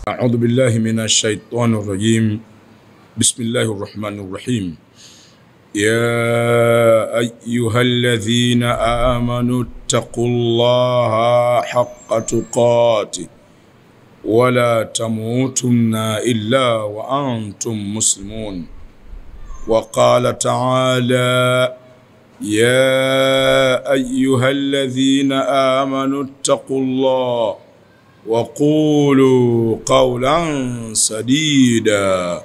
أعوذ بالله من الشيطان الرجيم. بسم الله الرحمن الرحيم. يا أيها الذين آمنوا اتقوا الله حق تقاته ولا تموتن إلا وأنتم مسلمون. وقال تعالى: يا أيها الذين آمنوا اتقوا الله وقولوا قولا سديدا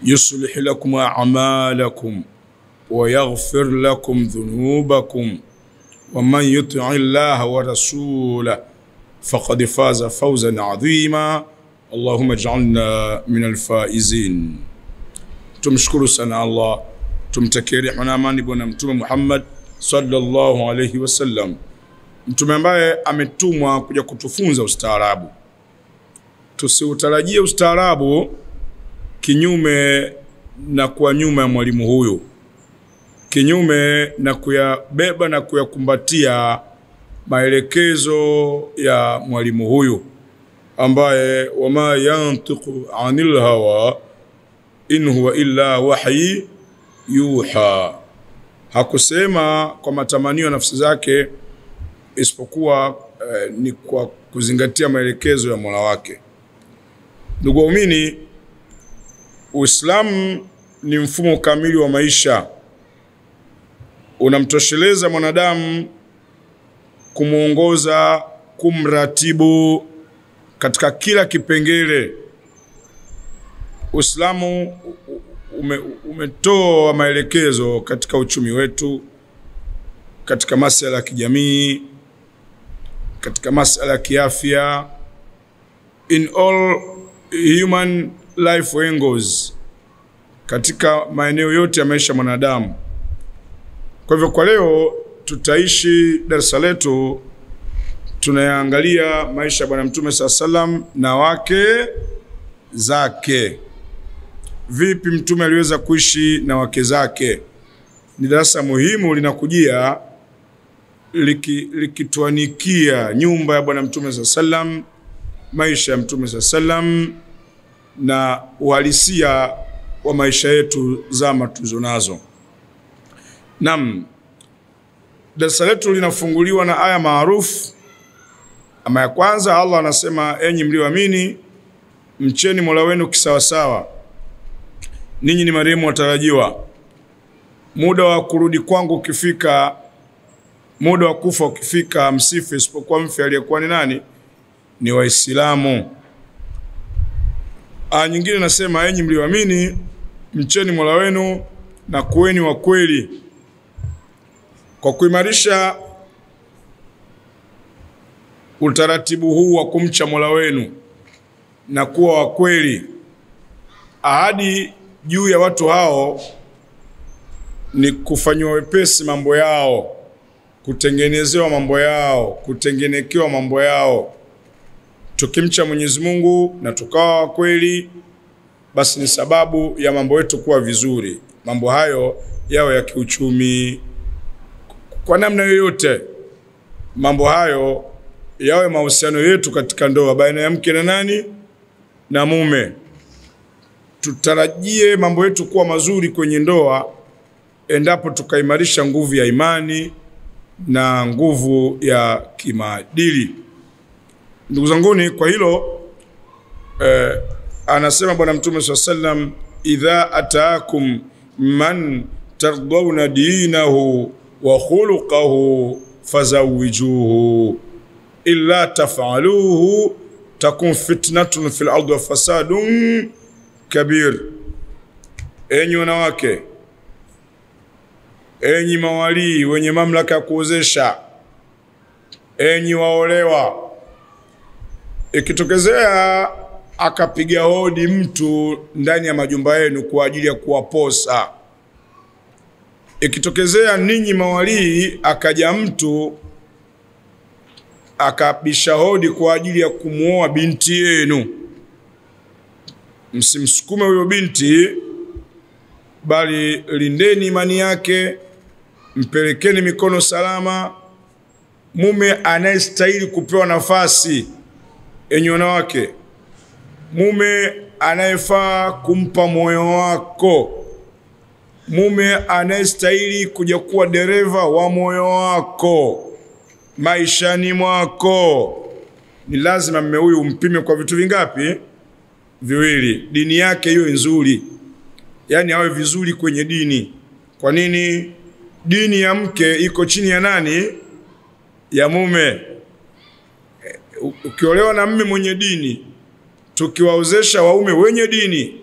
يصلح لكم أعمالكم ويغفر لكم ذنوبكم ومن يطع الله ورسوله فقد فاز فوزا عظيما. اللهم اجعلنا من الفائزين. Tumshukuru sana Allah, tumtakie rehema na amani bwana mtume Muhammad sallallahu alayhi wasallam, mtume ambaye ametumwa kuja kutufunza ustaarabu. Tusiutarajie ustaarabu kinyume na kwa nyuma ya mwalimu huyo, kinyume na kuyabeba na kuyakumbatia maelekezo ya mwalimu huyo ambaye wama yantiqu anil hawa in huwa illa wahyi yuha. Hakusema kwa matamanio nafsi zake isipokuwa ni kwa kuzingatia maelekezo ya Mola wake. Ndugu waumini, Uislamu ni mfumo kamili wa maisha, unamtosheleza mwanadamu kumuongoza, kumratibu katika kila kipengele. Uislamu umetoa maelekezo katika uchumi wetu, katika masuala ya kijamii, katika masuala ya kiafya, in all human life angles, katika maeneo yote ya maisha ya mwanadamu. Kwa hivyo kwa leo tutaishi darasa letu, tunayaangalia maisha ya bwana mtume sallam na wake zake. Vipi mtume aliweza kuishi na wake zake? Ni darasa muhimu linakujia likituanikia nyumba ya bwana mtume sallam, maisha ya mtume sallam na uhalisia wa maisha yetu zama tulizonazo. Naam, darasa letu linafunguliwa na aya maarufu. Ama ya kwanza, Allah anasema: enyi mlioamini, mcheni Mola wenu kisawasawa, ninyi ni marehemu watarajiwa. Muda wa kurudi kwangu ukifika, muda wa kufa ukifika, msife isipokuwa mfe aliyekuwa ni nani? Ni Waislamu. Aya nyingine nasema: enyi mlioamini, mcheni Mola wenu na kuweni wa kweli. Kwa kuimarisha utaratibu huu wa kumcha Mola wenu na kuwa wa kweli, ahadi juu ya watu hao ni kufanywa wepesi mambo yao, kutengenezewa mambo yao, kutengenekewa mambo yao. Tukimcha Mwenyezi Mungu na tukawa wa kweli, basi ni sababu ya mambo yetu kuwa vizuri. Mambo hayo yawe ya kiuchumi, kwa namna yoyote. Mambo hayo yawe mahusiano yetu katika ndoa baina ya mke na nani? Na mume. Tutarajie mambo yetu kuwa mazuri kwenye ndoa endapo tukaimarisha nguvu ya imani na nguvu ya kimaadili. Ndugu zanguni, kwa hilo anasema bwana mtume sallam: idha ataakum man tardawna dinahu wa khuluquhu fazawijuhu illa taf'aluhu takun fitnatun fil ardi wa fasadun kabir. Enyi wanawake, enyi mawali wenye mamlaka ya kuozesha, enyi waolewa, ikitokezea akapiga hodi mtu ndani ya majumba yenu kwa ajili ya kuwaposa, ikitokezea ninyi mawali akaja mtu akabisha hodi kwa ajili ya kumuoa binti yenu, msimsukume huyo binti, bali lindeni imani yake, mpelekeni mikono salama. Mume anayestahili kupewa nafasi, enyi wanawake, mume anayefaa kumpa moyo wako, mume anayestahili kuja kuwa dereva wa moyo wako maishani mwako. Ni lazima mume huyu umpime kwa vitu vingapi? Viwili. Dini yake hiyo nzuri, yani awe vizuri kwenye dini. Kwa nini? Dini ya mke iko chini ya nani? Ya mume. Ukiolewa na mume mwenye dini, tukiwaozesha waume wenye dini,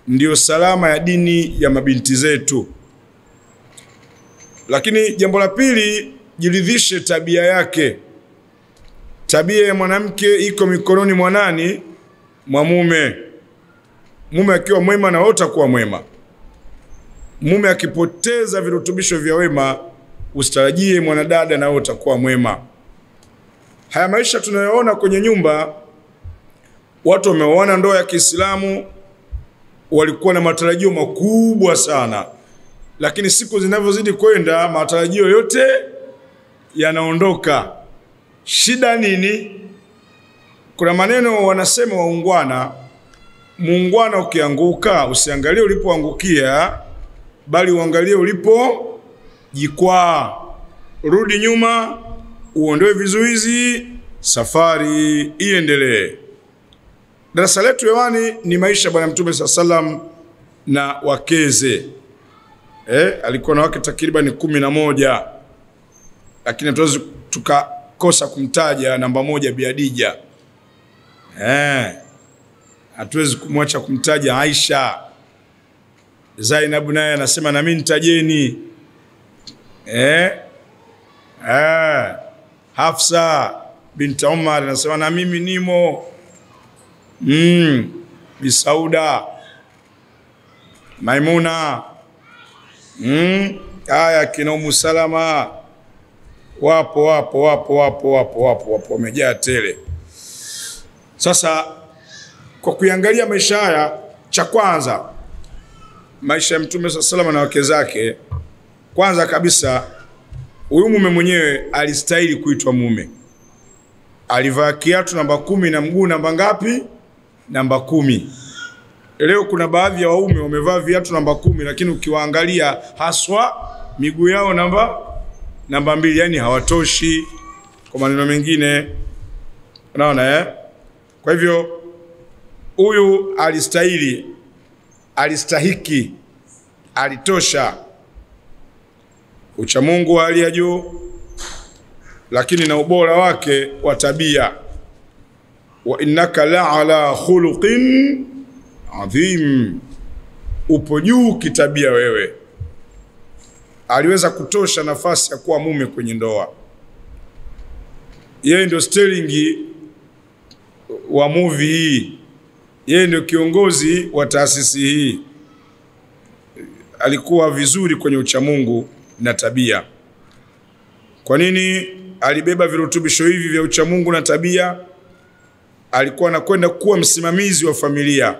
ndio salama ya dini ya mabinti zetu. Lakini jambo la pili, jiridhishe tabia yake. Tabia ya mwanamke iko mikononi mwa nani? Mwa mume. Mume akiwa mwema na wewe utakuwa mwema. Mume akipoteza virutubisho vya wema, usitarajie mwanadada na wewe utakuwa mwema. Haya maisha tunayoona kwenye nyumba, watu wameoana ndoa ya Kiislamu, walikuwa na matarajio makubwa sana. Lakini siku zinavyozidi kwenda, matarajio yote yanaondoka. Shida nini? Kuna maneno wanasema waungwana, muungwana ukianguka usiangalie ulipoangukia, bali uangalie ulipo jikwaa. Rudi nyuma, uondoe vizuizi, safari iendelee. Darasa letu hewani ni maisha Bwana Mtume SAW na wakeze. Alikuwa na wake takriban 11, lakini hatuwezi tukakosa kumtaja namba 1 Bi Khadija. Hatuwezi kumwacha kumtaja Aisha. Zainab naye anasema na mimi nitajeni. Hafsa binti Umar anasema na mimi nimo. Bi Sauda, Maimuna, aya kina Umu Salama, wapo wamejaa tele. Sasa kwa kuangalia maisha haya, cha kwanza maisha ya Mtume SAW na wake zake, kwanza kabisa huyu mume mwenyewe alistahili kuitwa mume. Alivaa kiatu namba 10 na mguu namba ngapi? Namba 10. Leo kuna baadhi ya waume wamevaa viatu namba 10, lakini ukiwaangalia haswa miguu yao namba 2, yani hawatoshi. Kwa maneno mengine, unaona Kwa hivyo huyu alistahiki, alitosha uchamungu wa hali ya juu, lakini na ubora wake wa tabia. Wa innaka la'ala khuluqin adhim, upo juu kitabia wewe. Aliweza kutosha nafasi ya kuwa mume kwenye ndoa. Yeye ndio sterling wa movie hii, yeye ndio kiongozi wa taasisi hii. Alikuwa vizuri kwenye uchamungu na tabia. Kwa nini alibeba virutubisho hivi vya uchamungu na tabia? Alikuwa anakwenda kuwa msimamizi wa familia,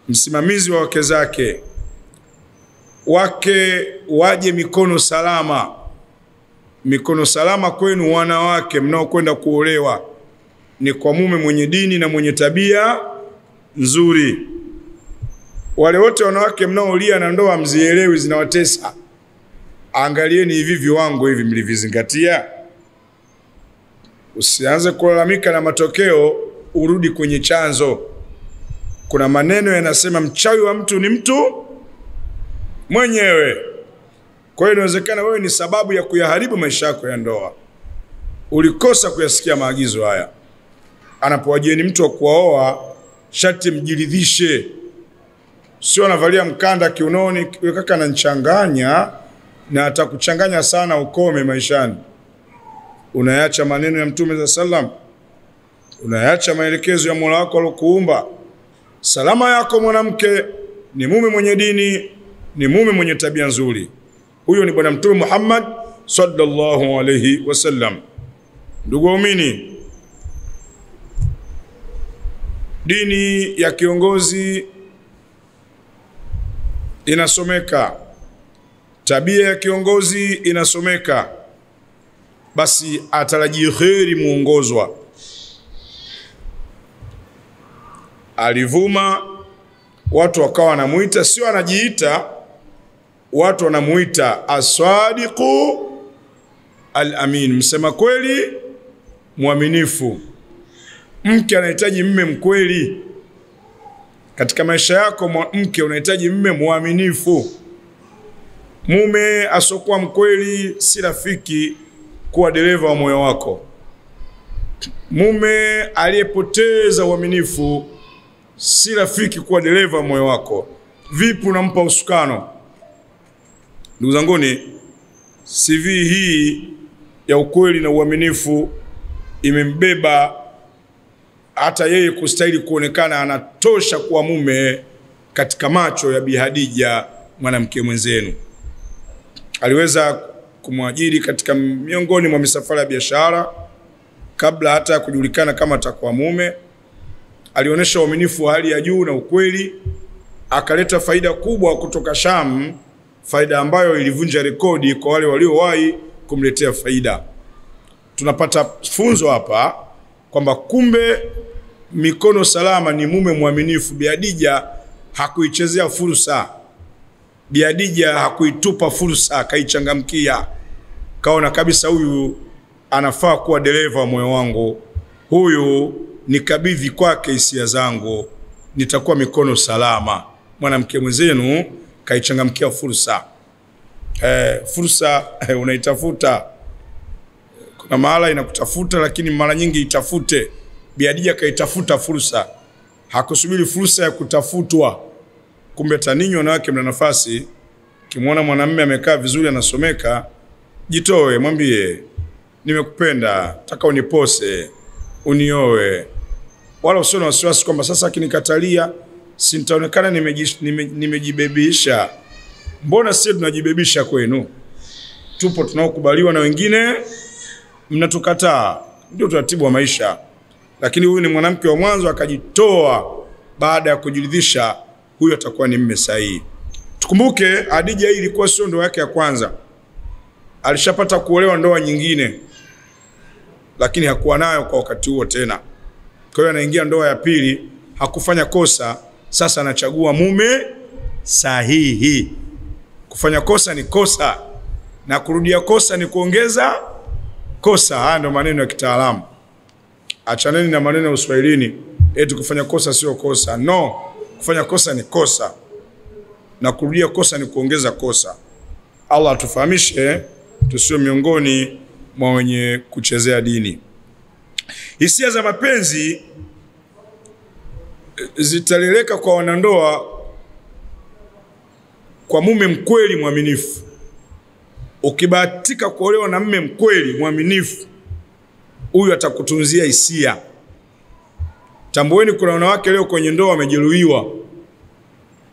msimamizi wa wake zake. Wake waje mikono salama. Mikono salama kwenu wanawake mnaokwenda kuolewa ni kwa mume mwenye dini na mwenye tabia nzuri. Wale wote wanawake mnaolia na ndoa mzielewi zinawatesa, angalieni hivi viwango hivi mlivizingatia. Usianze kulalamika na matokeo, urudi kwenye chanzo. Kuna maneno yanasema mchawi wa mtu ni mtu mwenyewe. Kwa hiyo inawezekana wewe ni sababu ya kuyaharibu maisha yako ya ndoa. Ulikosa kuyasikia maagizo haya. Anapowajieni mtu wa kuoa, sharti mjiridhishe. Sio anavalia mkanda kiunoni, kaka ananichanganya na atakuchanganya sana, ukome maishani. Unaacha maneno ya Mtume SAW, unaacha maelekezo ya Mola wako alokuumba. Salama yako mwanamke ni mume mwenye dini, ni mume mwenye tabia nzuri. Huyo ni Bwana Mtume Muhammad sallallahu alayhi wasallam. Ndugu waumini, dini ya kiongozi inasomeka, tabia ya kiongozi inasomeka, basi atarajie kheri muongozwa. alivuma, watu wakawa wanamuita, sio anajiita, watu wanamuita as-sadiqu al-amin, msema kweli muaminifu. Mke anahitaji mume mkweli. Katika maisha yako mke unahitaji mume muaminifu. Mume asokuwa mkweli si rafiki kuwa dereva wa moyo wako. Mume aliyepoteza uaminifu si rafiki kuwa dereva wa moyo wako. Vipi unampa usukano? Ndugu zanguni, CV hii ya ukweli na uaminifu imembeba hata yeye kustahili kuonekana anatosha kuwa mume katika macho ya Bi Hadija, mwanamke mwenzenu. Aliweza kumwajiri katika miongoni mwa misafara ya biashara kabla hata kujulikana kama atakuwa mume. Alionyesha uaminifu wa hali ya juu na ukweli, akaleta faida kubwa kutoka Sham, faida ambayo ilivunja rekodi kwa wale waliowahi kumletea faida. Tunapata funzo hapa kwamba kumbe mikono salama ni mume muaminifu. Bi Hadija hakuichezea fursa. Bi Hadija hakuitupa fursa, akaichangamkia. Kaona kabisa huyu anafaa kuwa dereva wa moyo wangu. Huyu nikabidhi kwake hisia zangu, nitakuwa mikono salama. Mwanamke mwenzenu kaichangamkia fursa. Fursa unaitafuta. Kuna mahala inakutafuta lakini mara nyingi itafute. Bi Hadija kaitafuta fursa. Hakusubiri fursa ya kutafutwa. Kumbe taninyi wanawake mna nafasi. Kimuona mwanamume amekaa vizuri anasomeka, jitoe, mwambie nimekupenda, nataka unipose, unioe. Wala usio na wasiwasi kwamba sasa akinikatalia si nitaonekana nimejibebisha. Mbona sisi tunajibebisha kwenu? Tupo tunaokubaliwa na wengine mnatukataa. Ndio utaratibu wa maisha. Lakini huyu ni mwanamke wa mwanzo akajitoa baada ya kujiridhisha huyu atakuwa ni mume sahihi. Tukumbuke Hadija hii ilikuwa sio ndoa yake ya kwanza. Alishapata kuolewa ndoa nyingine, lakini hakuwa nayo kwa wakati huo tena. Kwa hiyo anaingia ndoa ya pili, hakufanya kosa, sasa anachagua mume sahihi. Kufanya kosa ni kosa na kurudia kosa ni kuongeza kosa. Haya ndio maneno ya kitaalamu. Achaneni na maneno ya Uswahilini eti kufanya kosa sio kosa. No, kufanya kosa ni kosa na kurudia kosa ni kuongeza kosa. Allah atufahamishe tusio miongoni mwa wenye kuchezea dini. Hisia za mapenzi zitaleleka kwa wanandoa kwa mume mkweli mwaminifu. Ukibahatika kuolewa na mume mkweli mwaminifu, huyu atakutunzia hisia. Tambueni kuna wanawake leo kwenye ndoa wamejeruhiwa,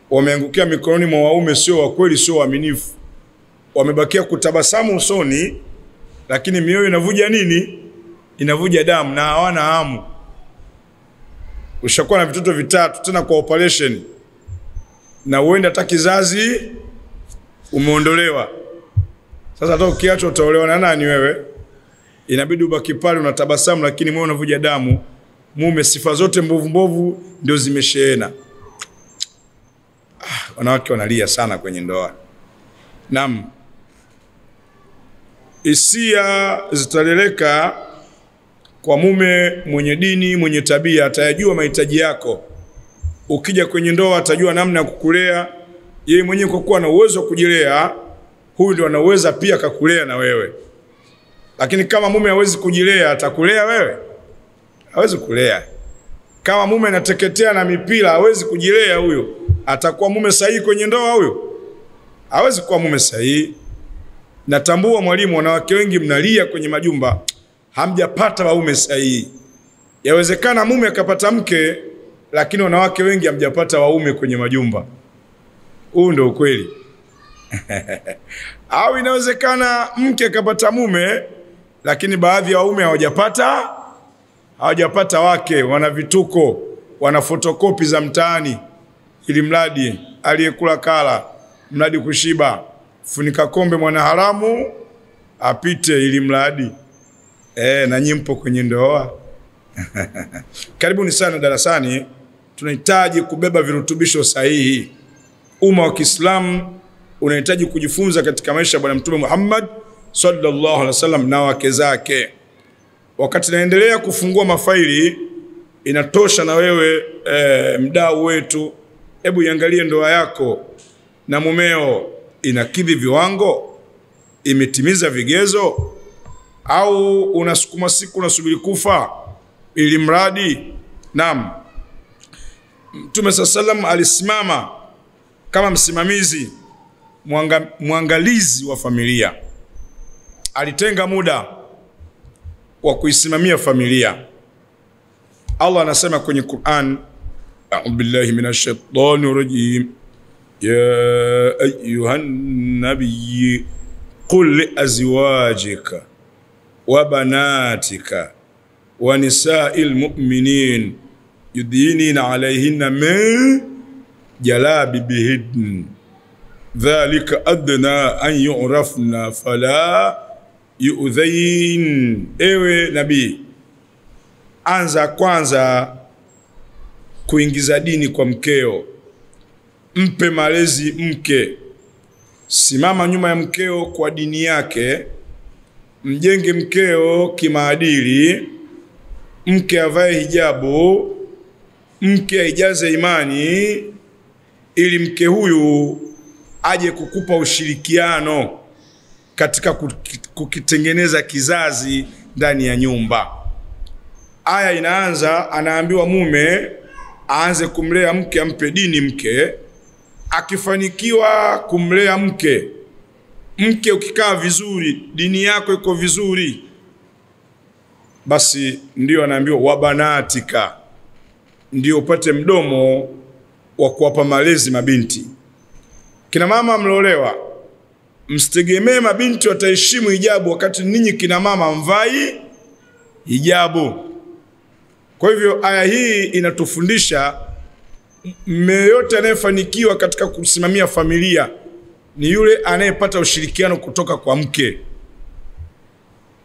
wameangukia mikononi mwa waume sio wa kweli, sio waaminifu. Wamebakia kutabasamu usoni, lakini mioyo inavuja nini? Inavuja damu na hawana hamu. Ushakuwa na vitoto vitatu tena kwa operation, na uenda hata kizazi umeondolewa. Sasa hata ukiachwa utaolewa na nani wewe? Inabidi ubaki pale unatabasamu lakini moyo unavuja damu. Mume sifa zote mbovu ndio zimesheena. Wanawake wanalia sana kwenye ndoa. Naam. Hisia zitaleleka kwa mume mwenye dini, mwenye tabia, atayajua mahitaji yako. Ukija kwenye ndoa atajua namna ya kukulea. Yeye mwenyewe kwa kuwa na uwezo wa kujilea, huyu ndio anaweza pia kukulea na wewe. Lakini kama mume hawezi kujilea, atakulea wewe? Hawezi kulea. Kama mume anateketea na mipira, hawezi kujilea huyo. Atakuwa mume sahihi kwenye ndoa huyo? Hawezi kuwa mume sahihi. Natambua mwalimu, wanawake wengi mnalia kwenye majumba, hamjapata waume sahihi. Yawezekana mume akapata mke, lakini wanawake wengi hamjapata waume kwenye majumba. Huu ndio ukweli. Au inawezekana mke akapata mume, lakini baadhi ya waume hawajapata wake, wana vituko, wana fotokopi za mtaani, ili mradi aliyekula kala, mradi kushiba, funika kombe mwana haramu apite ili mradi. Na nyimpo kwenye ndoa. Karibuni sana darasani, tunahitaji kubeba virutubisho sahihi. Umma wa Kiislamu unahitaji kujifunza katika maisha ya Bwana Mtume Muhammad sallallahu alaihi wasallam na wake zake. Wakati naendelea kufungua mafaili, inatosha na wewe mdau wetu, hebu iangalie ndoa yako na mumeo inakidhi viwango, imetimiza vigezo, au unasukuma siku unasubiri kufa ili mradi. Naam, Mtume sallam alisimama kama msimamizi, mwangalizi wa familia. Alitenga muda wa kuisimamia familia. Allah anasema kwenye Qur'an, a'udhu billahi minash shaitani rajim, ya ayyuhan nabiy qul li azwajika wa banatika wa nisa'il mu'minin yudinina alayhinna min jalabibihin dhalika adna an yu'rafna fala yu'dhain. Ewe nabii, anza kwanza kuingiza dini kwa mkeo, mpe malezi mke, simama nyuma ya mkeo kwa dini yake, mjenge mkeo kimaadili, mke avae hijabu, mke aijaze imani, ili mke huyu aje kukupa ushirikiano katika kukitengeneza kizazi ndani ya nyumba. Aya inaanza, anaambiwa mume aanze kumlea mke, ampe dini mke. Akifanikiwa kumlea mke, mke ukikaa vizuri, dini yako iko vizuri, basi ndio anaambiwa wabanatika, ndio upate mdomo wa kuwapa malezi mabinti. Kina mama mlolewa, msitegemee mabinti wataheshimu hijabu wakati ninyi kina mama mvai hijabu. Kwa hivyo aya hii inatufundisha mume yote anayefanikiwa katika kusimamia familia ni yule anayepata ushirikiano kutoka kwa mke.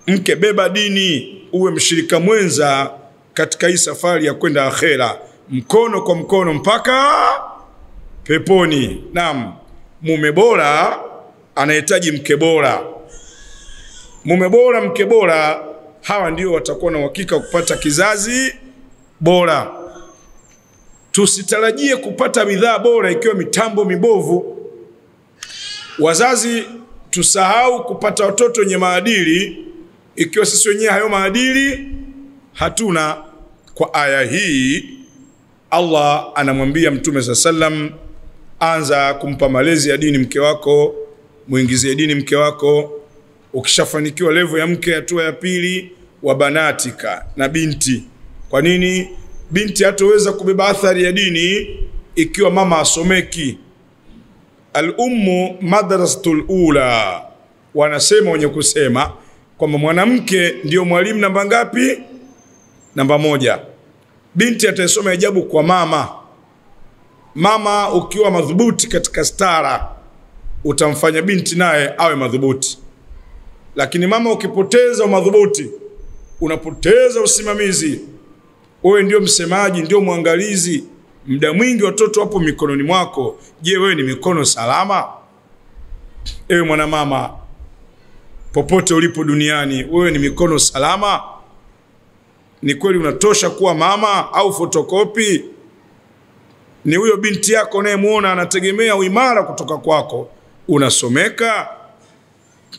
Mke, beba dini, uwe mshirika mwenza katika hii safari ya kwenda akhera, mkono kwa mkono mpaka peponi. Naam, mume bora anahitaji mke bora. Mume bora, mke bora, hawa ndio watakuwa na uhakika kupata kizazi bora. Tusitarajie kupata bidhaa bora ikiwa mitambo mibovu. Wazazi tusahau kupata watoto wenye maadili ikiwa sisi wenyewe hayo maadili hatuna. Kwa aya hii Allah anamwambia Mtume sallam, anza kumpa malezi ya dini mke wako, muingizie dini mke wako. Ukishafanikiwa level ya mke, hatua ya pili, wa banatika, na binti. Kwa nini? Binti hataweza kubeba athari ya dini ikiwa mama asomeki. Al-ummu madrasatul ula. Wanasema wenye kusema kwamba mwanamke ndio mwalimu namba ngapi? Namba 1. Binti atasoma hijabu kwa mama. Mama ukiwa madhubuti katika stara, utamfanya binti naye awe madhubuti. Lakini mama ukipoteza madhubuti, unapoteza usimamizi. Wewe ndio msemaji, ndio mwangalizi, muda mwingi watoto wapo mikononi mwako. Je, wewe ni mikono salama? Ewe mwanamama, popote ulipo duniani, wewe ni mikono salama? Ni kweli unatosha kuwa mama au fotokopi? Ni huyo binti yako unayemuona anategemea uimara kutoka kwako, unasomeka?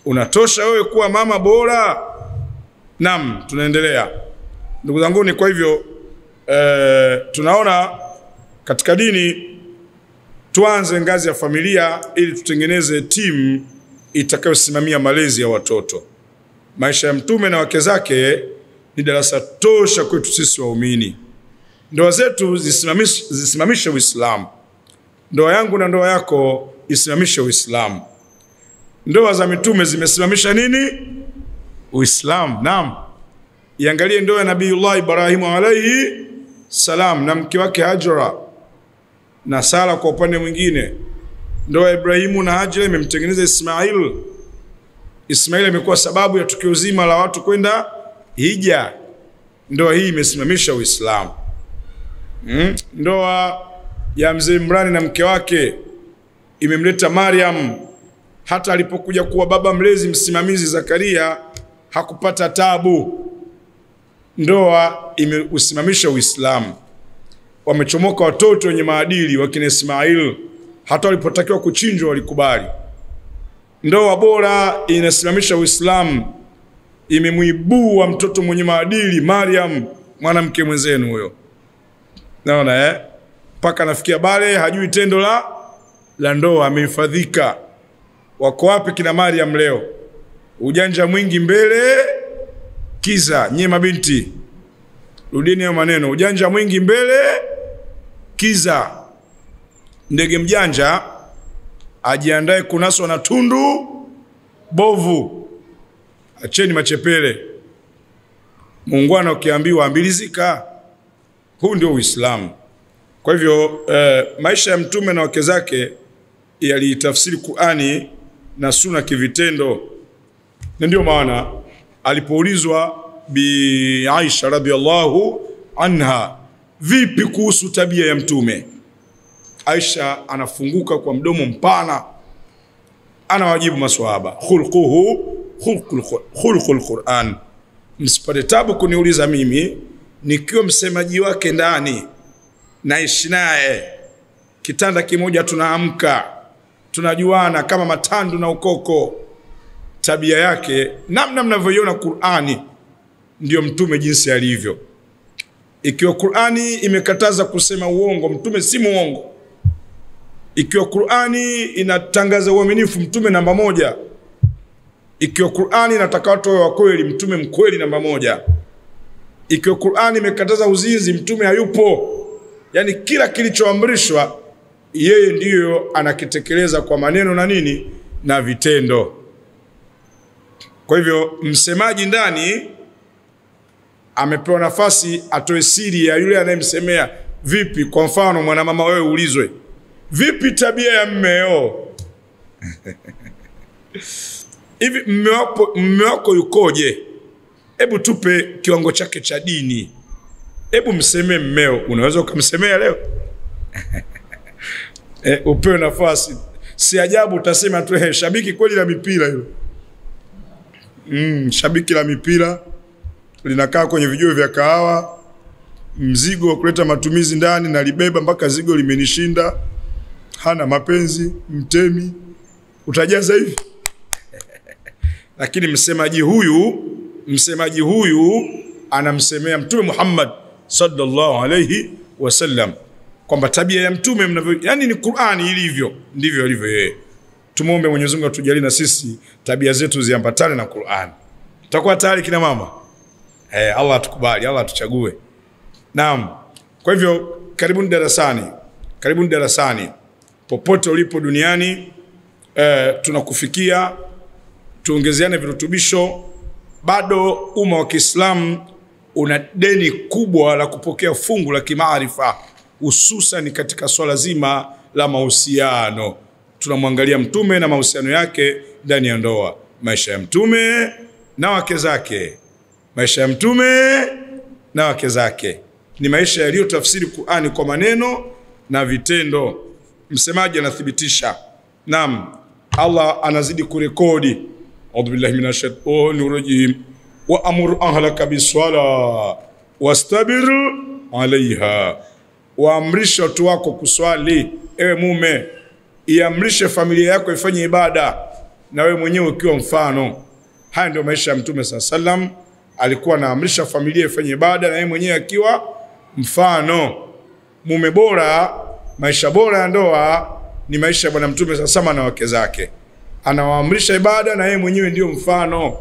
Unatosha wewe kuwa mama bora? Naam, tunaendelea. Ndugu zangu, ni kwa hivyo tunaona katika dini tuanze ngazi ya familia ili tutengeneze timu itakayosimamia malezi ya watoto. Maisha ya Mtume na wake zake ni darasa tosha kwetu sisi waumini. Ndoa zetu zisimamishe Uislamu. Ndoa yangu na ndoa yako isimamishe Uislamu. Ndoa za mitume zimesimamisha nini? Uislamu. Naam. Iangalie ndoa ya Nabiiullah Ibrahim alayhi salam na mke wake Hajara na Sara. Kwa upande mwingine, ndoa ya Ibrahimu na Hajara imemtengeneza Ismail. Ismail imekuwa sababu ya tukio zima la watu kwenda hija. Ndoa hii imesimamisha Uislamu. Ndoa ya mzee Imrani na mke wake imemleta Maryam. Hata alipokuja kuwa baba mlezi msimamizi Zakaria hakupata tabu. Ndoa imeusimamisha Uislamu. Wamechomoka watoto wenye maadili wakina Ismail, hata walipotakiwa kuchinjwa walikubali. Ndoa bora inasimamisha Uislamu. Imemuibua mtoto mwenye maadili Maryam, mwanamke mwenzenu huyo. Naona paka nafikia bale hajui tendo la ndoa, amehifadhika. Wako wapi kina Maryam leo? Ujanja mwingi mbele kiza. Nyie mabinti rudini hayo maneno, ujanja mwingi mbele kiza. Ndege mjanja ajiandae kunaswa na tundu bovu. Acheni machepele. Muungwana ukiambiwa ambilizika. Huu ndio Uislamu. Kwa hivyo maisha ya mtume na wake zake yalitafsiri Qur'ani na Sunna kivitendo. Na ndio maana alipoulizwa bi Aisha radhiallahu anha, vipi kuhusu tabia ya mtume? Aisha anafunguka kwa mdomo mpana, anawajibu maswahaba, khulqul Qur'an. Msipate tabu kuniuliza mimi, nikiwa msemaji wake ndani, naishi naye kitanda kimoja, tunaamka, tunajuana kama matandu na ukoko. Tabia yake, namna mnavyoiona Qur'ani, ndio mtume jinsi alivyo. Ikiwa Qur'ani imekataza kusema uongo, mtume si muongo. Ikiwa Qur'ani inatangaza uaminifu, mtume namba moja. Ikiwa Qur'ani inataka watu wawe kweli, mtume mkweli namba moja. Ikiwa Qur'ani imekataza uzinzi, mtume hayupo. Yani kila kilichoamrishwa yeye ndiyo anakitekeleza kwa maneno na nini na vitendo. Kwa hivyo msemaji ndani amepewa nafasi atoe siri ya yule anayemsemea. Vipi kwa mfano mwanamama wewe ulizwe, vipi tabia ya mmeo? Hivi mme wako yukoje? Hebu tupe kiwango chake cha dini. Hebu msemee mmeo. Unaweza ukamsemea leo? Upewe nafasi. Si ajabu utasema tu shabiki kweli la mipira hilo. Shabiki la mipira linakaa kwenye vijio vya kahawa, mzigo wa kuleta matumizi ndani na libeba mpaka zigo limenishinda, hana mapenzi, mtemi, utajaza hivi. Lakini msemaji huyu anamsemea Mtume Muhammad sallallahu alayhi wasallam kwamba tabia ya mtume mnavyo, yani ni Qur'ani ilivyo ndivyo alivyo yeye. Tumuombe Mwenyezi Mungu atujalie na sisi tabia zetu ziambatane na Qur'an. Tutakuwa tayari kina mama. Allah atukubali, Allah atuchague. Naam. Kwa hivyo karibuni darasani. Popote ulipo duniani tunakufikia, tuongezeane virutubisho. Bado umma wa Kiislamu una deni kubwa la kupokea fungu la kimaarifa, hususan katika swala zima la mahusiano. Tunamwangalia mtume na mahusiano yake ndani ya ndoa, maisha ya mtume na wake zake. Maisha ya mtume na wake zake ni maisha yaliyotafsiri Qur'ani kwa maneno na vitendo. Msemaji anathibitisha. Naam, Allah anazidi kurekodi. A'udhu billahi minash shaitanir rajim. Wa amur ahlaka bis-sala wastabir 'alayha. Waamrisha watu wako kuswali. Ewe mume, iamrishe familia yako ifanye ibada na wewe mwenyewe ukiwa mfano. Haya ndio maisha ya Mtume sallam. Alikuwa anaamrisha familia ifanye ibada na yeye mwenyewe akiwa mfano. Mume bora, maisha bora ya ndoa ni maisha ya Bwana Mtume sallam na wake zake. Anawaamrisha ibada na yeye mwenyewe ndio mfano.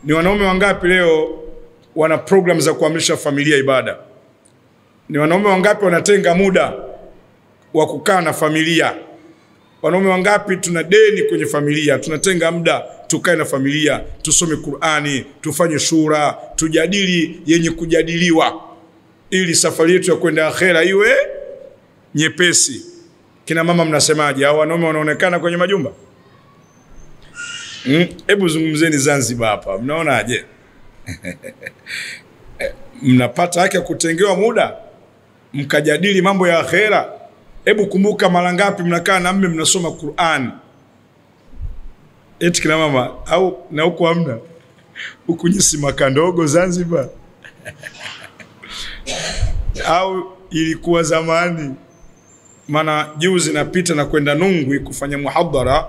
Ni wanaume wangapi leo wana program za kuamrisha familia ibada? Ni wanaume wangapi wanatenga muda wa kukaa na familia? Wanaume wangapi tuna deni kwenye familia, tunatenga muda tukae na familia, tusome Qur'ani, tufanye shura, tujadili yenye kujadiliwa ili safari yetu ya kwenda akhera iwe nyepesi. Kina mama mnasemaje? Hao wanaume wanaonekana kwenye majumba? Hebu zungumzeni Zanzibar hapa. Mnaonaje? Mnapata haki ya kutengewa muda? mkajadili mambo ya akhera. Hebu kumbuka mara ngapi mnakaa na mme mnasoma Qur'an. Eti kina mama au na huko hamna. Huku nyisi makandogo Zanzibar. Au ilikuwa zamani. Maana juzi napita na kwenda Nungwi kufanya muhadhara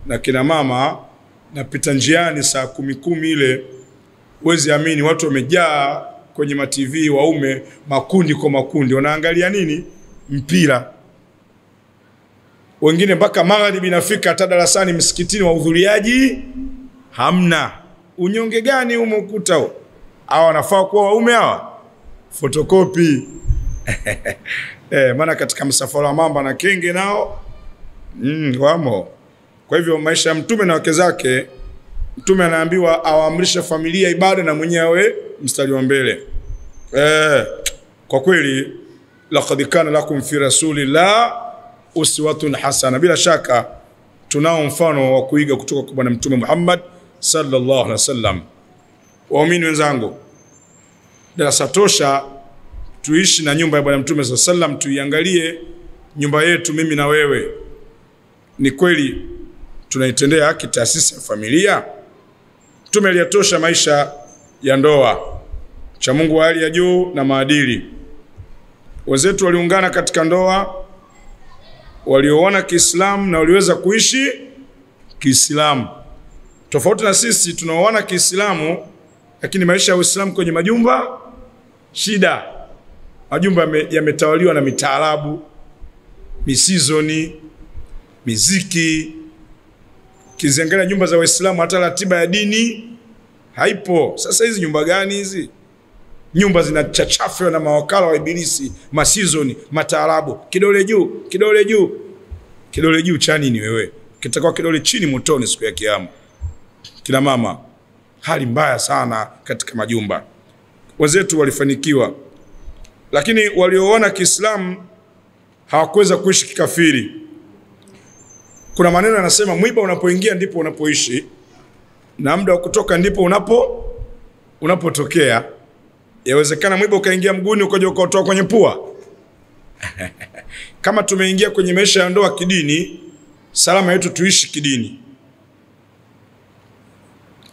na kina mama, napita njiani saa 10 ile, wezi amini watu wamejaa kwenye ma TV, waume makundi kwa makundi wanaangalia nini? Mpira. Wengine mpaka magharibi inafika hata darasani msikitini wahudhuriaji hamna. Unyonge gani umekuta huo? Hawa wanafaa kuwa waume hawa? Fotokopi. Maana katika msafara wa mamba na kenge nao wamo. Kwa hivyo maisha ya mtume na wake zake, mtume anaambiwa awaamrishe familia ibada na mwenyewe mstari wa mbele. Kwa kweli laqad kana lakum fi rasulillah uswatun hasana. Bila shaka tunao mfano wa kuiga kutoka kwa bwana mtume Muhammad sallallahu alaihi wasallam. Waumini wenzangu, darasa tosha tuishi na nyumba ya bwana mtume sallallahu alaihi wasallam, tuiangalie nyumba yetu mimi na wewe. Ni kweli tunaitendea haki taasisi ya familia? Mtume aliyatosha maisha ya ndoa, cha Mungu wa hali ya juu na maadili. Wenzetu waliungana katika ndoa, walioona Kiislamu na waliweza kuishi Kiislamu. Tofauti na sisi tunaoona Kiislamu lakini maisha ya Uislamu kwenye majumba shida. Majumba yametawaliwa na mitaarabu, misizoni, miziki. Kiziangalia nyumba za Waislamu hata ratiba ya dini haipo. Sasa hizi nyumba gani hizi? Nyumba zinachachafwa na mawakala wa ibilisi, masizoni, mataarabu, kidole juu, kidole juu. Kidole juu cha nini wewe? Kitakuwa kidole chini motoni siku ya kiyama. Kina mama, hali mbaya sana katika majumba. Wenzetu walifanikiwa, lakini walioona Kiislamu hawakuweza kuishi kikafiri. Kuna maneno yanasema mwiba unapoingia ndipo unapoishi, na muda wa kutoka ndipo unapotokea. Yawezekana mwiba ukaingia mguuni ukaja ukatoka kwenye pua. Kama tumeingia kwenye maisha ya ndoa kidini, salama yetu tuishi kidini.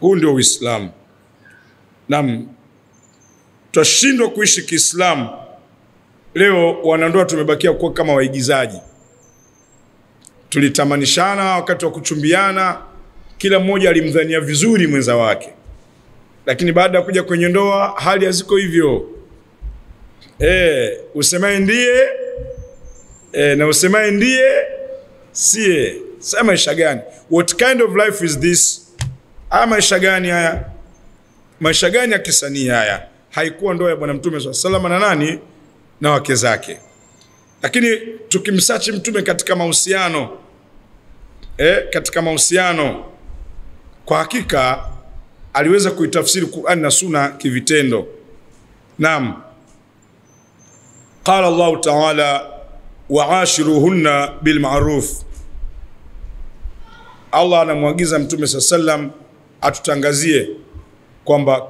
Huu ndio Uislamu. Naam, tutashindwa kuishi Kiislamu. Leo wanandoa tumebakia kuwa kama waigizaji. Tulitamanishana wakati wa kuchumbiana, kila mmoja alimdhania vizuri mwenza wake. Lakini baada ya kuja kwenye ndoa hali haziko hivyo. Usemaye ndiye na usemaye ndiye sie. Sasa maisha gani? What kind of life is this? Haya maisha gani haya? Maisha gani ya kisanii haya? Haikuwa ndoa ya bwana mtume sallallahu alaihi wasallam na nani? Na wake zake. Lakini tukimsachi mtume katika mahusiano, katika mahusiano, kwa hakika aliweza kuitafsiri Qur'an na Sunna kivitendo. Naam. Qala Allah Ta'ala wa'ashiruhunna bil ma'ruf. Allah anamwagiza mtume sallam atutangazie kwamba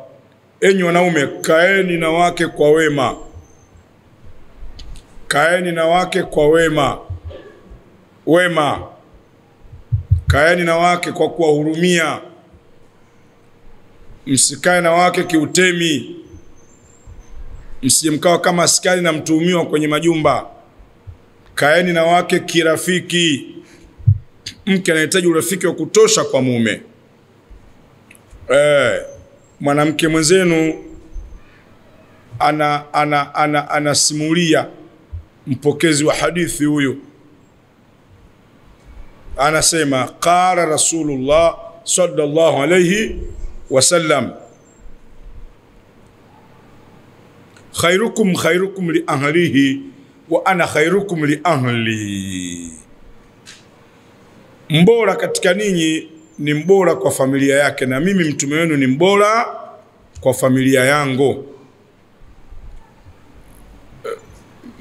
enyi wanaume kaeni na wake kwa wema. Kaeni na wake kwa wema. Wema. Kaeni na wake kwa kuwahurumia. Msikae na wake kiutemi. Msijemkawa kama askari na mtuhumiwa kwenye majumba. Kaeni na wake kirafiki. Mke anahitaji urafiki wa kutosha kwa mume. Mwanamke mwenzenu anasimulia, mpokezi wa hadithi huyu anasema qala Rasulullah sallallahu alayhi wasallam khairukum khairukum li ahlihi wa ana khairukum li ahli. Mbora katika ninyi ni mbora kwa familia yake, na mimi mtume wenu ni mbora kwa familia yangu.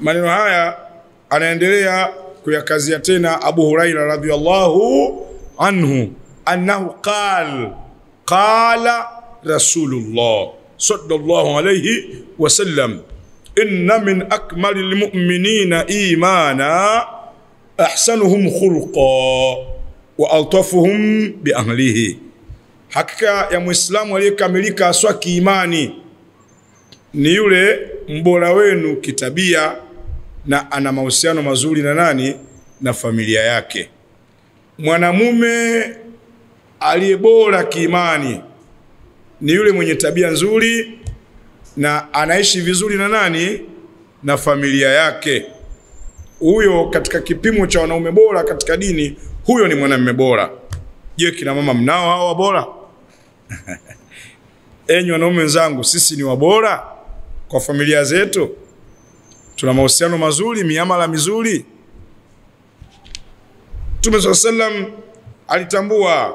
Maneno haya anaendelea kuyakazia tena Abu Huraira radhiyallahu anhu annahu qala Rasulullah sallallahu alayhi wasallam inna min akmalil mu'minina imana ahsanuhum khulqa wa altafuhum bi ahlihi. Hakika ya Muislamu aliyekamilika aswa kiimani ni yule mbora wenu kitabia na ana mahusiano mazuri na nani? Na familia yake. Mwanamume aliyebora kiimani ni yule mwenye tabia nzuri na anaishi vizuri na nani? Na familia yake. Huyo katika kipimo cha wanaume bora katika dini, huyo ni mwanamume bora. Je, kina mama mnao hao bora? Enyi wanaume wenzangu, sisi ni wabora kwa familia zetu? Tuna mahusiano mazuri, miamala mizuri? Mtume sallam alitambua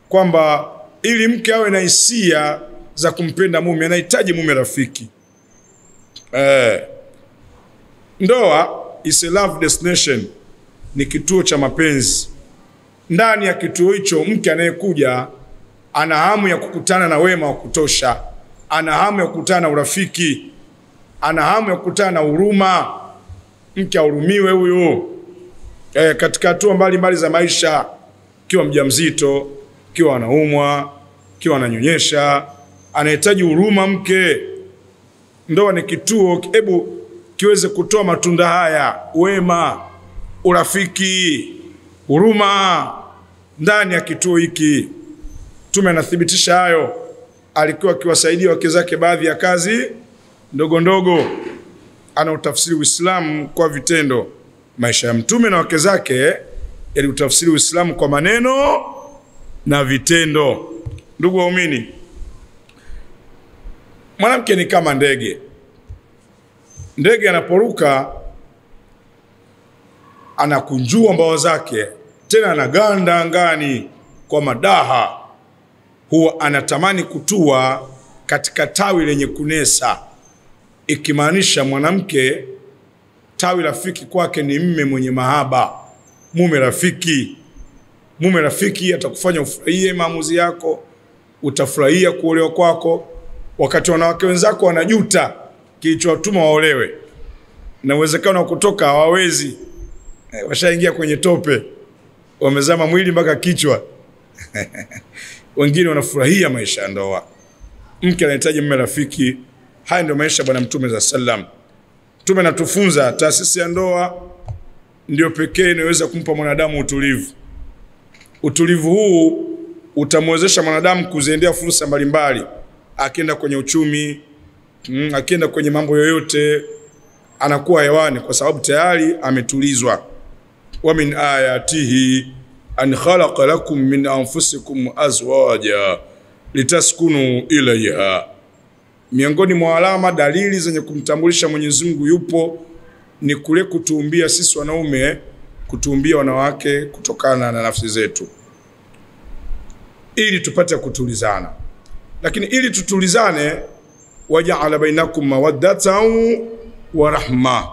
kwamba ili mke awe na hisia za kumpenda mume anahitaji mume rafiki. Ndoa is a love destination, ni kituo cha mapenzi. Ndani ya kituo hicho mke anayekuja ana hamu ya kukutana na wema wa kutosha, ana hamu ya kukutana na urafiki, ana hamu ya kukutana na huruma. Mke ahurumiwe huyo. Katika hatua mbalimbali za maisha, kiwa mjamzito, kiwa anaumwa, kiwa ananyonyesha, anahitaji huruma mke. Ndoa ni kituo, hebu kiweze kutoa matunda haya: wema, urafiki, huruma ndani ya kituo hiki. Mtume anathibitisha hayo. Alikuwa akiwasaidia wake zake baadhi ya kazi ndogo ndogo. Anautafsiri Uislamu kwa vitendo. Maisha ya Mtume na wake zake yaliutafsiri Uislamu kwa maneno na vitendo. Ndugu waumini, mwanamke ni kama ndege. Ndege anaporuka anakunjua mbawa zake, tena anaganda angani kwa madaha. Huwa anatamani kutua katika tawi lenye kunesa, ikimaanisha mwanamke tawi rafiki kwake ni mume mwenye mahaba, mume rafiki. Mume rafiki atakufanya ufurahie maamuzi yako, utafurahia kuolewa kwako. Wakati wanawake wenzako wanajuta kilichowatuma waolewe, na uwezekano wa kutoka hawawezi, washaingia kwenye tope, wamezama mwili mpaka kichwa. Wengine wanafurahia maisha ya ndoa. Mke anahitaji mume rafiki. Haya ndio maisha bwana Mtume sallam. Mtume anatufunza taasisi ya ndoa ndio pekee inaweza kumpa mwanadamu utulivu. Utulivu huu utamwezesha mwanadamu kuziendea fursa mbalimbali, akienda kwenye uchumi, akienda kwenye mambo yoyote, anakuwa hewani kwa sababu tayari ametulizwa. Wa min ayatihi an khalaqa lakum min anfusikum azwaja litaskunu ilayha. Miongoni mwa alama, dalili zenye kumtambulisha Mwenyezi Mungu yupo ni kule kutuumbia sisi wanaume, kutuumbia wanawake kutokana na nafsi zetu, ili tupate kutulizana. Lakini ili tutulizane, waja'ala bainakum mawaddatan wa rahma.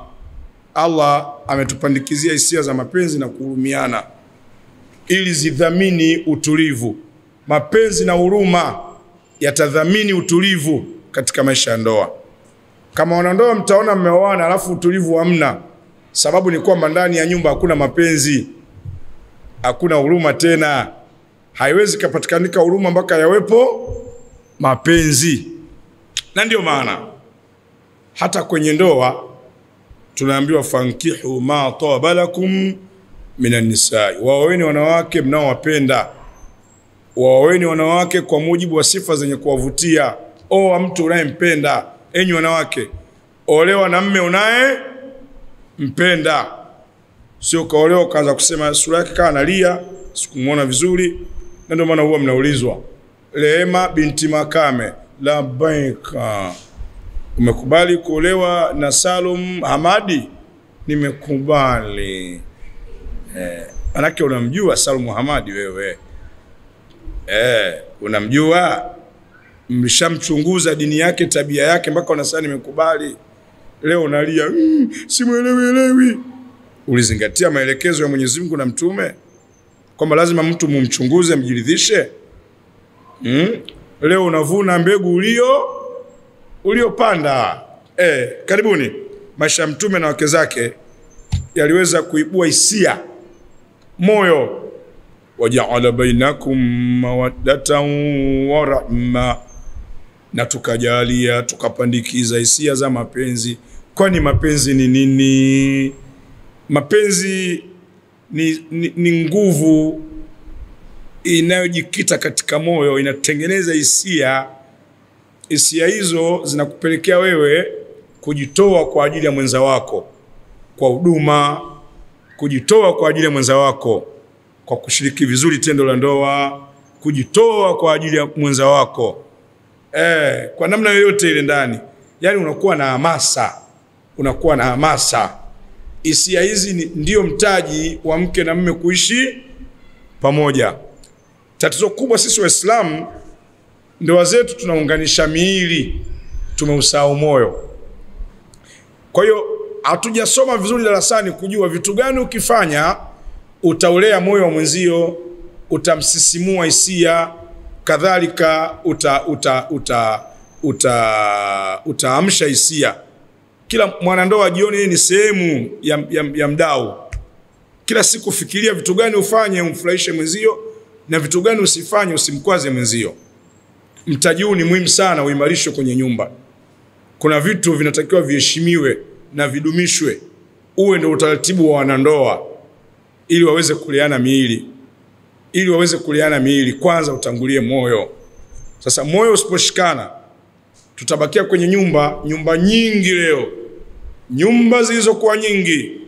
Allah ametupandikizia hisia za mapenzi na kuhurumiana ili zidhamini utulivu. Mapenzi na huruma yatadhamini utulivu katika maisha ya ndoa. Kama wanandoa mtaona mmeoana alafu utulivu hamna, sababu ni kwamba ndani ya nyumba hakuna mapenzi, hakuna huruma tena. Haiwezi kapatikanika huruma mpaka yawepo mapenzi. Na ndio maana hata kwenye ndoa tunaambiwa fankihu ma tabalakum minan nisaa, waoeni wanawake mnaowapenda. Waoeni wanawake kwa mujibu wa sifa zenye kuwavutia. Oa mtu unayempenda. Enyi wanawake, olewa na mume unayempenda. Sio kaolewa kaanza kusema sura yake kaa analia, sikumuona vizuri. Na ndio maana huwa mnaulizwa, Rehema binti Makame, labaika, umekubali kuolewa na Salum Hamadi? Nimekubali. Manake unamjua Salum Hamadi wewe? Unamjua? Mshamchunguza dini yake, tabia yake, mpaka unasema nimekubali. Leo unalia, simuelewi. Ulizingatia maelekezo ya Mwenyezi Mungu na Mtume kwamba lazima mtu mumchunguze, mjiridhishe? Leo unavuna mbegu uliopanda. Karibuni. Maisha ya Mtume na wake zake yaliweza kuibua hisia, moyo. Waja'ala bainakum mawaddatan wa rahma, na tukajalia tukapandikiza hisia za mapenzi. Kwani mapenzi ni nini? Mapenzi ni nguvu inayojikita katika moyo, inatengeneza hisia. Hisia hizo zinakupelekea wewe kujitoa kwa ajili ya mwenza wako kwa huduma, kujitoa kwa ajili ya mwenza wako kwa kushiriki vizuri tendo la ndoa, kujitoa kwa ajili ya mwenza wako kwa namna yoyote ile ndani. Yani unakuwa na hamasa. Hisia hizi ndio mtaji wa mke na mume kuishi pamoja. Tatizo kubwa sisi Waislamu, ndoa zetu tunaunganisha miili, tumeusahau moyo. Kwa hiyo hatujasoma vizuri darasani kujua vitu gani ukifanya utaulea moyo wa mwenzio, utamsisimua hisia, kadhalika utaamsha hisia. Kila mwanandoa jioni yeye ni sehemu ya mdau. Kila siku fikiria vitu gani ufanye umfurahishe mwenzio na vitu gani usifanye usimkwaze mwenzio. Mtaji huu ni muhimu sana uimarishwe kwenye nyumba. Kuna vitu vinatakiwa viheshimiwe na vidumishwe. Uwe ndio utaratibu wa wanandoa ili waweze kuliana miili. Kwanza utangulie moyo. Sasa moyo usiposhikana, tutabakia kwenye nyumba nyingi leo. Nyumba zilizokuwa nyingi,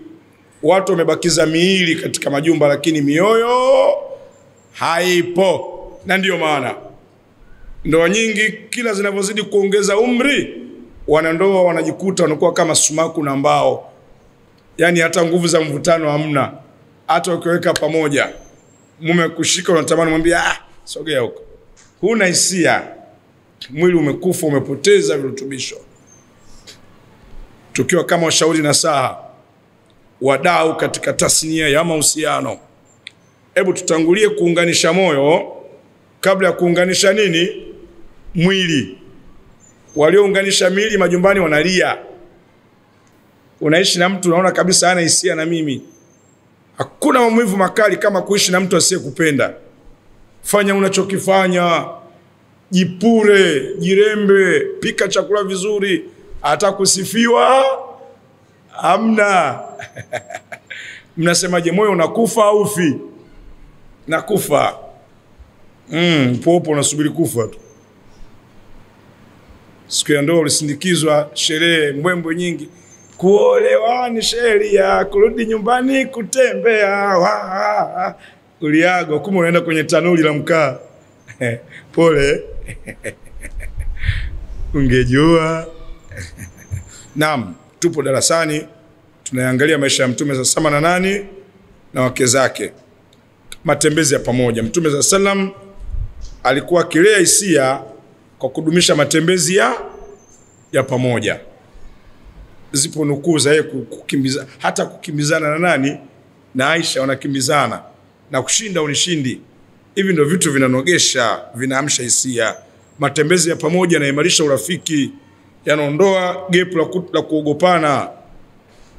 watu wamebakiza miili katika majumba lakini mioyo haipo. Na ndio maana ndoa nyingi kila zinavyozidi kuongeza umri, wanandoa wanajikuta wanakuwa kama sumaku na mbao. Yani hata nguvu za mvutano hamna. Hata ukiweka pamoja, mume kushika unatamani mwambie sogea huko. Huna hisia. Mwili umekufa, umepoteza virutubisho. Tukiwa kama washauri na saha, wadau katika tasnia ya mahusiano, hebu tutangulie kuunganisha moyo kabla ya kuunganisha nini? Mwili. Waliounganisha miili majumbani wanalia. Unaishi na mtu unaona kabisa hana hisia na mimi. Hakuna maumivu makali kama kuishi na mtu asiyekupenda. Fanya unachokifanya, jipure, jirembe, pika chakula vizuri, hata kusifiwa hamna. Mnasemaje, moyo unakufa au ufi? Nakufa. Popo unasubiri kufa tu. Siku ya ndoa ulisindikizwa sherehe, mbwembwe nyingi. Kuolewa ni sheria, kurudi nyumbani kutembea. Uliaga kumbe unaenda kwenye tanuri la mkaa. Pole. Ungejua. Naam, tupo darasani tunaangalia maisha ya Mtume sallallahu na nani na wake zake. Matembezi ya pamoja. Mtume sallallahu alikuwa akilea hisia kwa kudumisha matembezi ya pamoja. Zipo nukuu za yeye kukimbiza, hata kukimbizana na nani? Na Aisha wanakimbizana. Na kushinda unishindi. Hivi ndio vitu vinanogesha, vinaamsha hisia. Matembezi ya pamoja yanaimarisha urafiki, yanaondoa gap la kuogopana.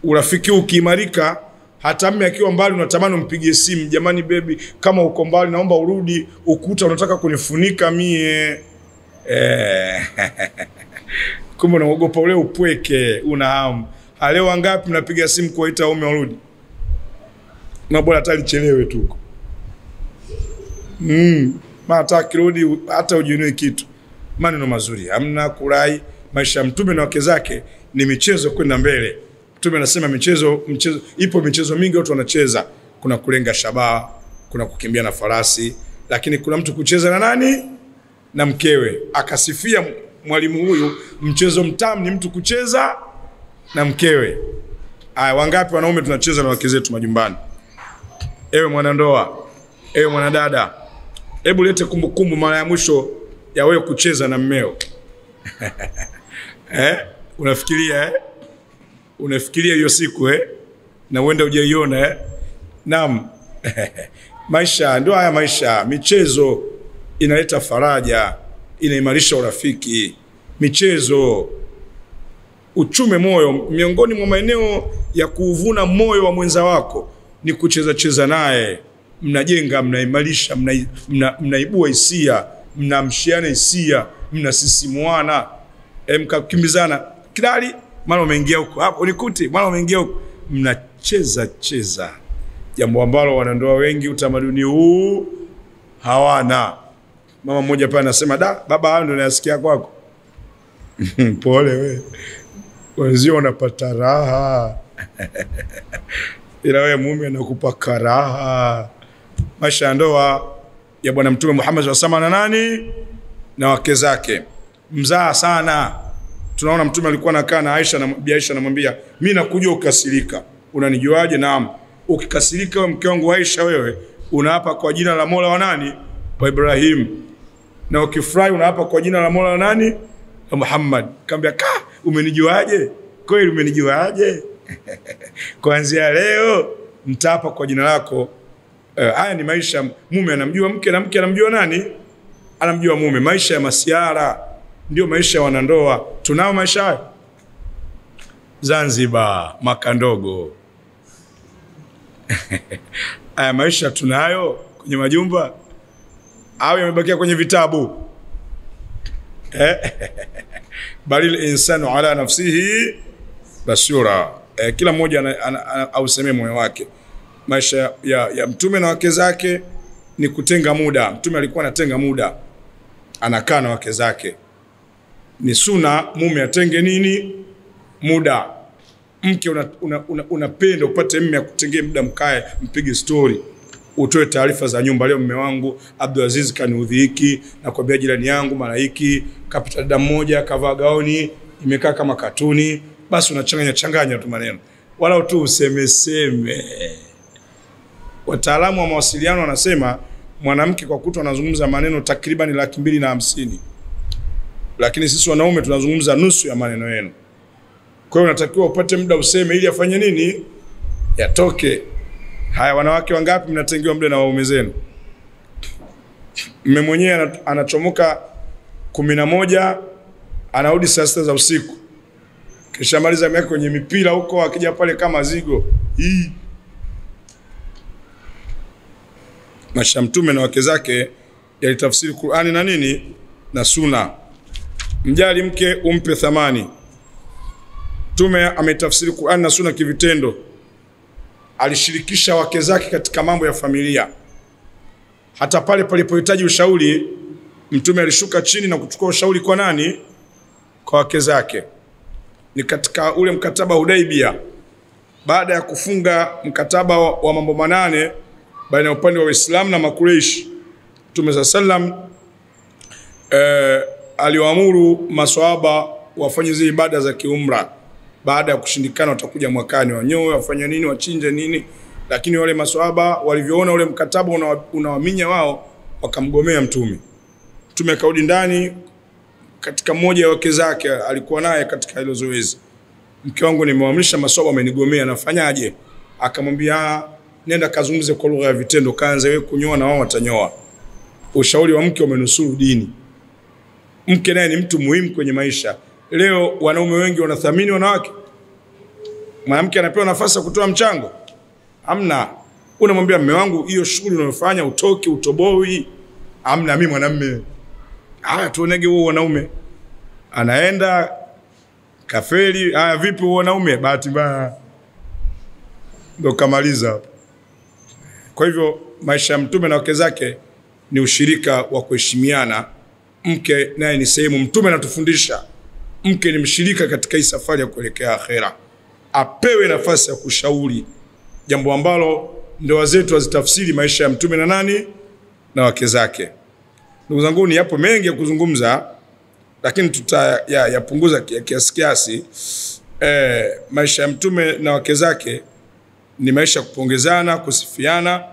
Urafiki ukiimarika, hata mume akiwa mbali unatamani umpigie simu, jamani baby, kama uko mbali naomba urudi, ukuta unataka kunifunika mie. Kumbe unaogopa ule upweke, una hamu. Leo wangapi mnapiga simu kuwaita waume warudi? Na bora hata lichelewe tu. Hata kirudi hata ujione kitu. Maneno mazuri, hamna kurai. Maisha ya Mtume na wake zake ni michezo kwenda mbele. Mtume anasema ipo michezo mingi watu wanacheza. Kuna kulenga shabaha, kuna kukimbia na farasi, lakini kuna mtu kucheza na nani? Na mkewe. Akasifia mwalimu huyu, mchezo mtamu ni mtu kucheza na mkewe. Wangapi wanaume tunacheza na wake zetu majumbani? Ewe mwanandoa, ewe mwanadada, hebu lete kumbukumbu mara ya mwisho ya wewe kucheza na mmeo. Unafikiria unafikiria hiyo siku na uende hujaiona Naam. Maisha ndio haya maisha. Michezo inaleta faraja, inaimarisha urafiki. Michezo uchume moyo. Miongoni mwa maeneo ya kuuvuna moyo wa mwenza wako ni kucheza cheza naye, mnajenga, mnaimarisha, mnaibua hisia, mnamshiana hisia, mnasisimuana, mkakimbizana kidali, mara umeingia huko, hapo unikuti, mara umeingia huko, mnacheza cheza, jambo ambalo wanandoa wengi utamaduni huu hawana. Mama mmoja pale anasema, da baba, hao ndio nasikia kwako. Pole we, wenzio wanapata raha ila wewe mume anakupa karaha. Maisha ya ndoa ya Bwana Mtume Muhammad SAW na nani na wake zake, mzaa sana. Tunaona Mtume alikuwa anakaa na Aisha, na Bi Aisha anamwambia, mimi nakujua ukasirika. Unanijuaje? Naam, ukikasirika wewe mke wangu Aisha, wewe unaapa kwa jina la Mola wa nani? Wa Ibrahim. Na ukifurahi unaapa kwa jina la Mola wa nani? Wa Muhammad. Kaambia, umenijuaje? Kweli umenijuaje? Kuanzia leo mtapa kwa jina lako. Haya ni maisha, mume anamjua mke na mke anamjua nani? Anamjua mume. Maisha ya masiara ndio maisha ya wanandoa. Tunao maisha hayo Zanzibar, Makandogo. Haya maisha tunayo kwenye majumba au yamebakia kwenye vitabu? Balil insanu ala nafsihi basura. Kila mmoja auseme moyo wake. Maisha ya Mtume na wake zake ni kutenga muda. Mtume alikuwa anatenga muda, anakaa na wake zake. Ni sunna mume atenge nini? Muda. Mke unapenda upate mume akutengee muda, mkae mpige story, utoe taarifa za nyumba. Leo mume wangu Abdulaziz kaniudhi hiki, na kwambia jirani yangu Malaiki kapita dada mmoja kavaa gauni imekaa kama katuni. Basi unachanganya tu maneno, wala tu useme. Wataalamu wa mawasiliano wanasema mwanamke kwa kutwa anazungumza maneno takriban 250,000, lakini sisi wanaume tunazungumza nusu ya maneno yenu. Kwa hiyo unatakiwa upate muda useme ili afanye nini? Yatoke. Haya, wanawake wangapi mnatengewa muda na waume zenu? Mume mwenyewe anachomoka 11, anarudi saa 6 za usiku. Kisha maliza miaka kwenye mipira huko, akija pale kama zigo. Maisha Mtume na wake zake yalitafsiri Qur'ani na nini? Na Sunna. Mjali mke, umpe thamani. Mtume ametafsiri Qur'ani na Sunna kivitendo. Alishirikisha wake zake katika mambo ya familia. Hata pale palipohitaji ushauri, Mtume alishuka chini na kuchukua ushauri kwa nani? Kwa wake zake. Ni katika ule mkataba Hudaibia, baada ya kufunga mkataba wa mambo 8 baina ya upande wa Uislamu na Makureishi, Mtume sallam aliwaamuru maswahaba wafanye zile ibada za kiumra. Baada ya kushindikana watakuja mwakani wanyoe, wafanye nini, wachinje nini. Lakini wale maswahaba walivyoona ule mkataba unawaminya wao, wakamgomea Mtume. Mtume akarudi ndani, katika mmoja wa wake zake alikuwa naye katika hilo zoezi. Mke wangu nimewaamrisha, maswahaba wamenigomea, nafanyaje? Akamwambia, nenda kazungumze kwa lugha ya vitendo, kaanze wewe kunyoa na wao watanyoa. Ushauri wa mke umenusuru dini. Mke naye ni mtu muhimu kwenye maisha. Leo wanaume wengi wanathamini wanawake. Mwanamke anapewa nafasi ya kutoa mchango? Hamna. Unamwambia mume wangu, hiyo shughuli unayofanya utoke, utoboi. Hamna, mimi mwanamume. Haya, tuonege huo wanaume. Anaenda kafeli. Haya, vipi huo wanaume? Bahati mbaya ndo kamaliza. Kwa hivyo maisha ya Mtume na wake zake ni ushirika wa kuheshimiana. Mke naye ni sehemu. Mtume anatufundisha mke ni mshirika katika hii safari ya kuelekea akhera. Apewe nafasi ya kushauri, jambo ambalo ndoa zetu hazitafsiri maisha ya Mtume na nani? Na wake zake. Ndugu zangu, ni yapo mengi ya kuzungumza, lakini tutayapunguza kiasi. Maisha ya Mtume na wake zake ni maisha ya kupongezana, kusifiana,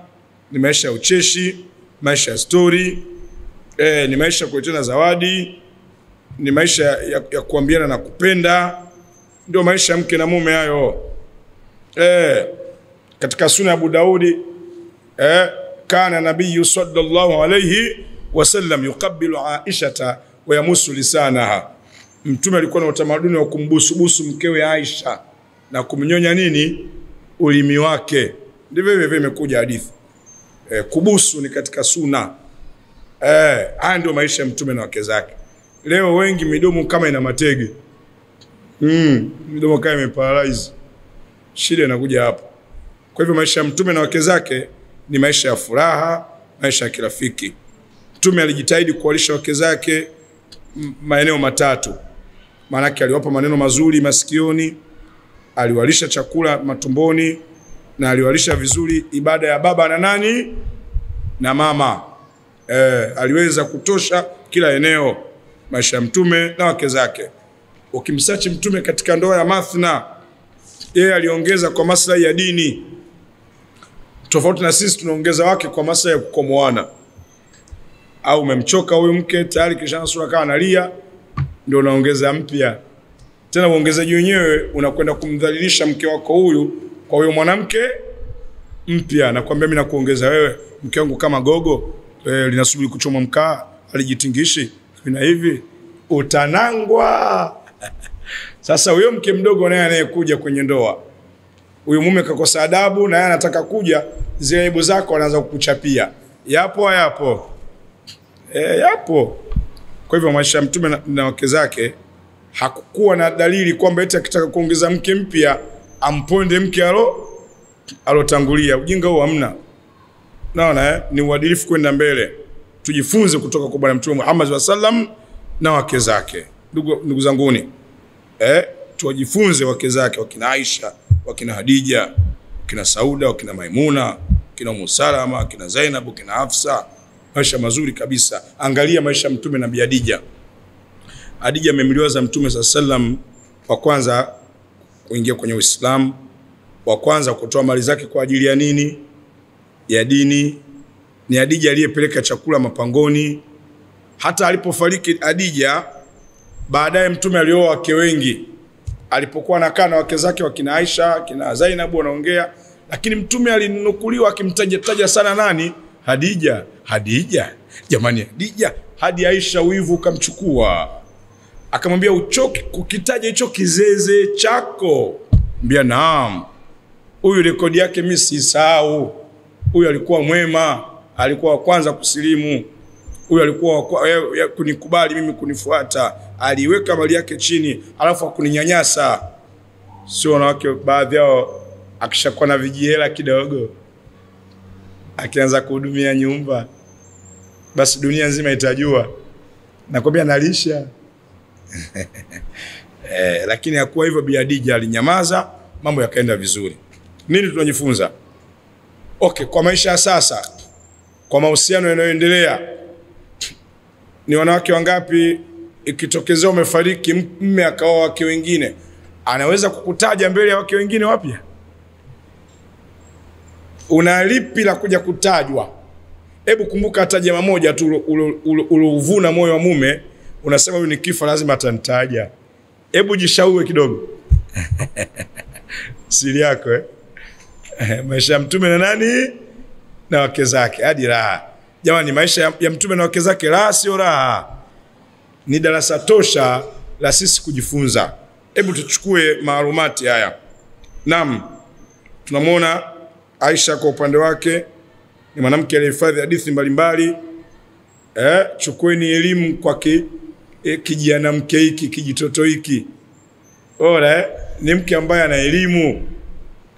ni maisha ya ucheshi, maisha ya story, ni maisha ya kuleteana zawadi, ni maisha ya kuambiana na kupenda. Ndio maisha ya mke na mume hayo. Katika Sunna ya Abu Daudi, kana Nabii sallallahu alayhi wasallam yuqabbilu Aisha wa yamusu lisanaha. Mtume alikuwa na utamaduni wa kumbusu mkewe Aisha na kumnyonya nini? Ulimi wake. Ndivyo hivyo imekuja hadithi. Kubusu ni katika sunna. Haya ndio maisha ya Mtume na wake zake. Leo wengi midomo kama ina matege. Midomo kama imeparalyze. Shida inakuja hapo. Kwa hivyo maisha ya Mtume na wake zake ni maisha ya furaha, maisha ya kirafiki. Mtume alijitahidi kuwalisha wake zake maeneo matatu. Maana yake aliwapa maneno mazuri masikioni, aliwalisha chakula matumboni, na aliwalisha vizuri ibada ya baba na nani? Na mama. Aliweza kutosha kila eneo maisha ya Mtume na wake zake. Ukimsachi Mtume katika ndoa ya mathna, yeye aliongeza kwa maslahi ya dini. Tofauti na sisi tunaongeza wake kwa maslahi ya kukomoana. Au umemchoka huyu mke tayari kisha sura kama analia, ndio unaongeza mpya. Tena uongezaji wenyewe unakwenda kumdhalilisha mke wako huyu kwa huyo mwanamke mpya. Nakwambia mimi nakuongeza wewe, mke wangu kama gogo linasubiri kuchoma mkaa, alijitingishi na hivi, utanangwa. Sasa huyo mke mdogo naye anayekuja kwenye ndoa, huyo mume kakosa adabu na yeye anataka kuja, zile aibu zako anaanza kukuchapia. Yapo. Yapo. Kwa hivyo maisha ya Mtume na wake zake hakukuwa na dalili kwamba eti akitaka kuongeza mke mpya amponde mke alotangulia. Ujinga huo hamna. Naona ni uadilifu kwenda mbele. Tujifunze kutoka kwa Bwana Mtume Muhammad sallam na wake zake. Ndugu zanguni, tuwajifunze wake zake, wakina Aisha, wakina Hadija, wakina Sauda, wakina Maimuna, wakina Umu Salama, wakina Zainab, wakina Hafsa. Maisha mazuri kabisa. Angalia maisha ya Mtume na Bi Hadija. Hadija amemliwaza Mtume sallam wa kwanza kuingia kwenye Uislamu, wa kwanza kutoa mali zake kwa ajili ya nini? Ya dini. Ni Hadija aliyepeleka chakula mapangoni. Hata alipofariki Hadija, baadaye Mtume alioa wake wengi. Alipokuwa anakaa na wake zake wakina Aisha, kina Zainab wanaongea, lakini Mtume alinukuliwa akimtaja sana nani? Hadija. Jamani Hadija. Hadi Aisha wivu kamchukua. Akamwambia uchoki kukitaja hicho kizeze chako. Mbia naam. Huyu rekodi yake mimi sisahau. Huyu alikuwa mwema, alikuwa wa kwanza kusilimu. Huyu alikuwa kunikubali mimi, kunifuata. Aliweka mali yake chini, alafu akuninyanyasa. Sio wanawake baadhi yao akishakuwa na vijihela kidogo, akianza kuhudumia nyumba, basi dunia nzima itajua. Nakwambia nalisha. Lakini hakuwa hivyo. Bi Hadija alinyamaza, mambo yakaenda vizuri. Nini tunajifunza? Kwa maisha ya sasa, kwa mahusiano yanayoendelea, ni wanawake wangapi ikitokezea umefariki mume akaoa wake wengine, anaweza kukutaja mbele ya wake wengine wapya? Unalipi la kuja kutajwa? Hebu kumbuka hata jamaa moja tu ulovuna moyo wa mume, unasema huyu nikifa lazima atanitaja. Hebu jishaue kidogo. Siri yako maisha ya Mtume na nani? Na wake zake. Hadi raha. Jamani, maisha ya Mtume na wake zake raha sio raha. Ni darasa tosha la sisi kujifunza. Hebu tuchukue maalumati haya. Naam, tunamwona Aisha kwa upande wake ni mwanamke aliyehifadhi hadithi mbalimbali. Chukueni elimu kwa kijana mke hiki, kijitoto hiki. Ni mke ambaye ana elimu.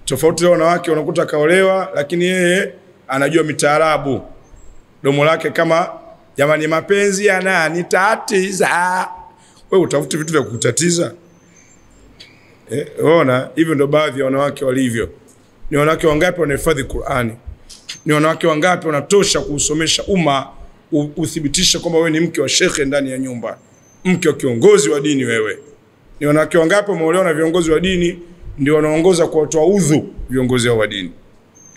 Tofauti na wanawake unakuta kaolewa lakini yeye anajua mitaarabu. Domo lake kama jamani mapenzi yananitatiza. Wewe utafuti vitu vya kukutatiza. Hivyo ndo baadhi ya wanawake walivyo. Ni wanawake wangapi wanahifadhi Qur'ani? Ni wanawake wangapi wanatosha kuusomesha umma, uthibitisha kwamba wewe ni mke wa shekhe ndani ya nyumba, mke wa kiongozi wa dini wewe? Ni wanawake wangapi wameolewa na viongozi wa dini ndio wanaongoza kwa kutoa udhu viongozi wa dini?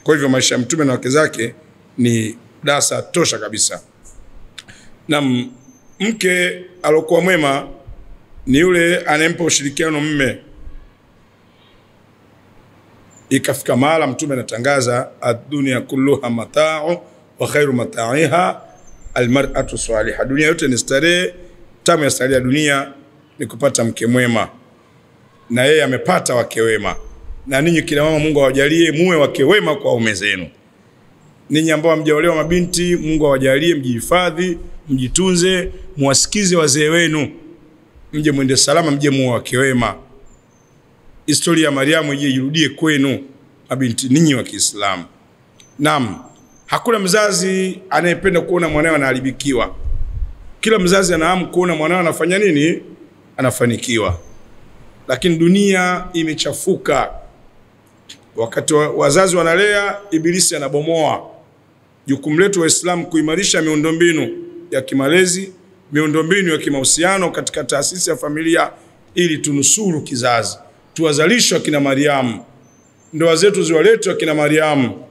Kwa hivyo maisha ya Mtume na wake zake ni darasa tosha kabisa. Na mke alokuwa mwema ni yule anempa ushirikiano mume. Ikafika mahala Mtume anatangaza ad-dunya kulluha mata'u wa khairu mata'iha al-mar'atu salihah. Dunia yote ni starehe, tamu ya starehe ya dunia ni kupata mke mwema, na yeye amepata wake wema. Na ninyi kina mama, Mungu awajalie muwe wake wema kwa waume zenu. Ninyi ambao hamjaolewa mabinti, Mungu awajalie mjihifadhi, mjitunze, muwasikize wazee wenu, mje mwende salama, mje muwe wake wema. Historia ya Mariamu ije irudie kwenu mabinti ninyi wa Kiislamu. Naam, hakuna mzazi anayependa kuona mwanae anaharibikiwa. Kila mzazi anahamu kuona mwanae anafanya nini? Anafanikiwa. Lakini dunia imechafuka. Wakati wazazi wanalea, ibilisi anabomoa. Jukumu letu Waislamu kuimarisha miundombinu ya kimalezi, miundombinu ya kimahusiano katika taasisi ya familia, ili tunusuru kizazi. Tuwazalishe kina Mariamu. Ndoa zetu ziwaletwe kina Mariamu.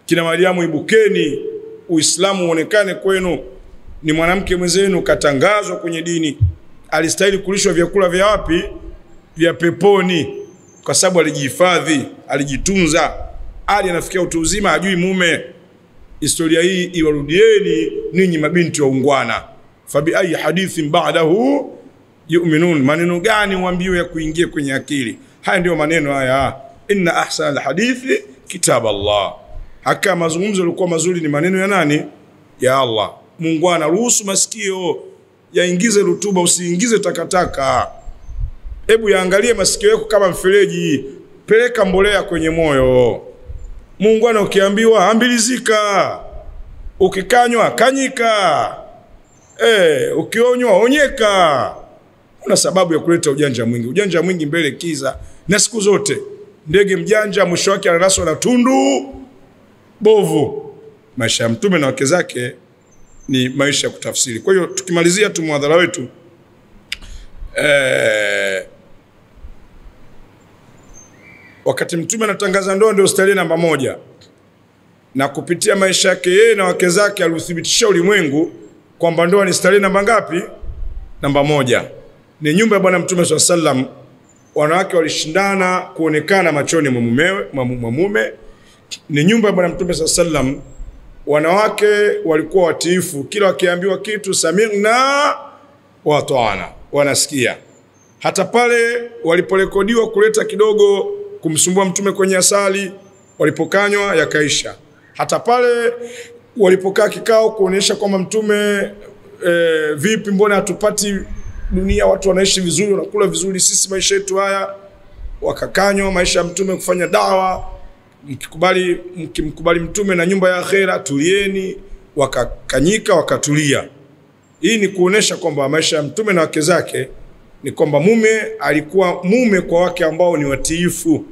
Kina Mariamu, ibukeni, Uislamu uonekane kwenu. Ni mwanamke mwenzenu katangazwa kwenye dini, alistahili kulishwa vyakula vya wapi? Vya peponi, kwa sababu alijihifadhi, alijitunza, hadi anafikia utu uzima hajui mume. Historia hii iwarudieni ninyi mabinti wa ungwana. Fabi ayi hadithin ba'dahu yu'minun. Maneno gani uambiwe ya kuingia kwenye akili? Haya ndio maneno haya. Inna ahsana alhadithi kitab Allah. Haka mazungumzo yalikuwa mazuri ni maneno ya nani? Ya Allah. Mungu anaruhusu masikio yaingize rutuba, usiingize takataka. Hebu yaangalie masikio yako kama mfereji, peleka mbolea kwenye moyo. Mungu ukiambiwa ambilizika, ukikanywa kanyika, ukionywa onyeka. Una sababu ya kuleta ujanja mwingi. Ujanja mwingi mbele kiza. Na siku zote ndege mjanja mwisho wake anaraswa na tundu bovu. Maisha ya Mtume na wake zake ni maisha ya kutafsiri. Kwa hiyo tukimalizia tu muhadhara wetu, wakati Mtume anatangaza ndoa ndio starehe namba 1, na kupitia maisha yake yeye na wake zake alithibitisha ulimwengu kwamba ndoa ni starehe namba ngapi? Namba 1. Ni nyumba ya Bwana Mtume SAW. Wanawake walishindana kuonekana machoni mwa mume. Ni nyumba ya Bwana Mtume SAW. Wanawake walikuwa watiifu, kila wakiambiwa kitu sami'na wa ata'na, wanasikia. Hata pale waliporekodiwa kuleta kidogo kumsumbua Mtume kwenye asali, walipokanywa yakaisha. Hata pale walipokaa kikao kuonyesha kwamba Mtume vipi, mbona hatupati dunia, watu wanaishi vizuri, wanakula vizuri, sisi maisha yetu haya, wakakanywa maisha ya Mtume kufanya dawa. Mkimkubali Mtume na nyumba ya akhera, tulieni, wakakanyika, wakatulia. Hii ni kuonesha kwamba maisha ya Mtume na wake zake ni kwamba mume alikuwa mume kwa wake ambao ni watiifu.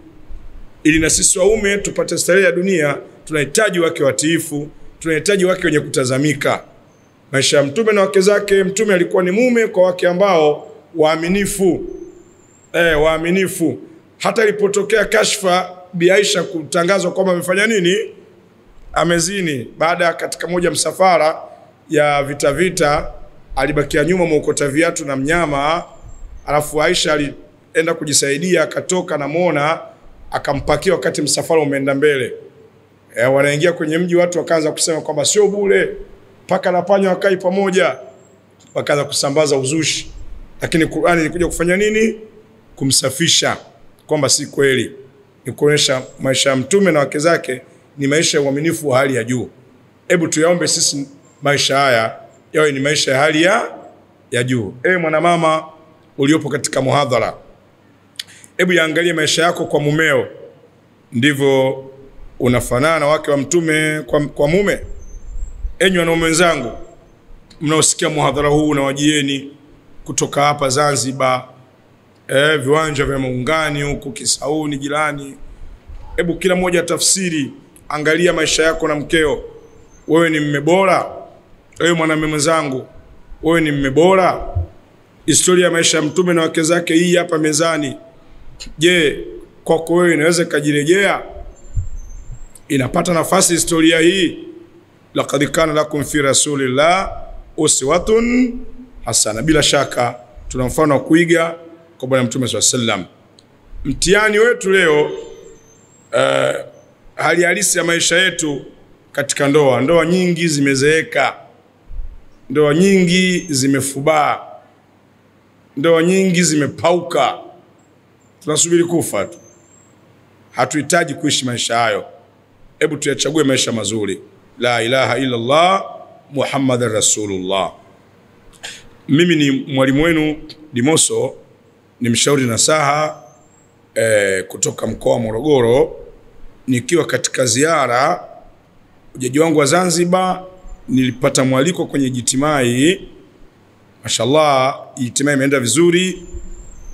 Ili na sisi waume tupate starehe ya dunia, tunahitaji wake watiifu, tunahitaji wake wenye kutazamika. Maisha ya Mtume na wake zake, Mtume alikuwa ni mume kwa wake ambao waaminifu. Waaminifu. Hata ilipotokea kashfa Bi Aisha kutangazwa kwamba amefanya nini? Amezini. Baada katika moja msafara ya vita alibakia nyuma muokota viatu na mnyama, alafu Aisha alienda kujisaidia, akatoka na muona, akampakia wakati msafara umeenda mbele. Wanaingia kwenye mji, watu wakaanza kusema kwamba sio bure, paka na panya wakai pamoja, wakaanza kusambaza uzushi. Lakini Qur'ani ilikuja kufanya nini? Kumsafisha kwamba si kweli. Ni kuonesha maisha ya Mtume na wake zake ni maisha ya uaminifu wa hali ya juu. Hebu tuyaombe sisi maisha haya yawe ni maisha ya hali ya juu. Mwanamama uliopo katika muhadhara, hebu yaangalie maisha yako kwa mumeo, ndivyo unafanana na wake wa Mtume kwa mume. Enyi wanaume wenzangu mnaosikia muhadhara huu, na wajieni kutoka hapa Zanzibar, viwanja vya Muungani huko Kisauni jirani. Hebu kila mmoja tafsiri, angalia maisha yako na mkeo. Wewe ni mume bora? Wewe mwanamume mwenzangu, wewe ni mume bora? Historia ya maisha ya Mtume na wake zake hii hapa mezani. Je, kwako wewe inaweza kujirejea? Inapata nafasi historia hii? Laqad kana lakum fi rasulillah uswatun hasana. Bila shaka tuna mfano wa kuiga kwa Bwana Mtume SAW. Mtihani wetu leo, hali halisi ya maisha yetu katika ndoa. Ndoa nyingi zimezeeka, ndoa nyingi zimefubaa. ndoa nyingi zimepauka, tunasubiri kufa tu. Hatuhitaji kuishi maisha hayo. Hebu tuyachague maisha mazuri. La ilaha illa Allah Muhammadur Rasulullah. Mimi ni mwalimu wenu Dimoso, ni mshauri nasaha kutoka mkoa wa Morogoro. Nikiwa katika ziara ujaji wangu wa Zanzibar, nilipata mwaliko kwenye jitimai. Mashallah, jitimai imeenda vizuri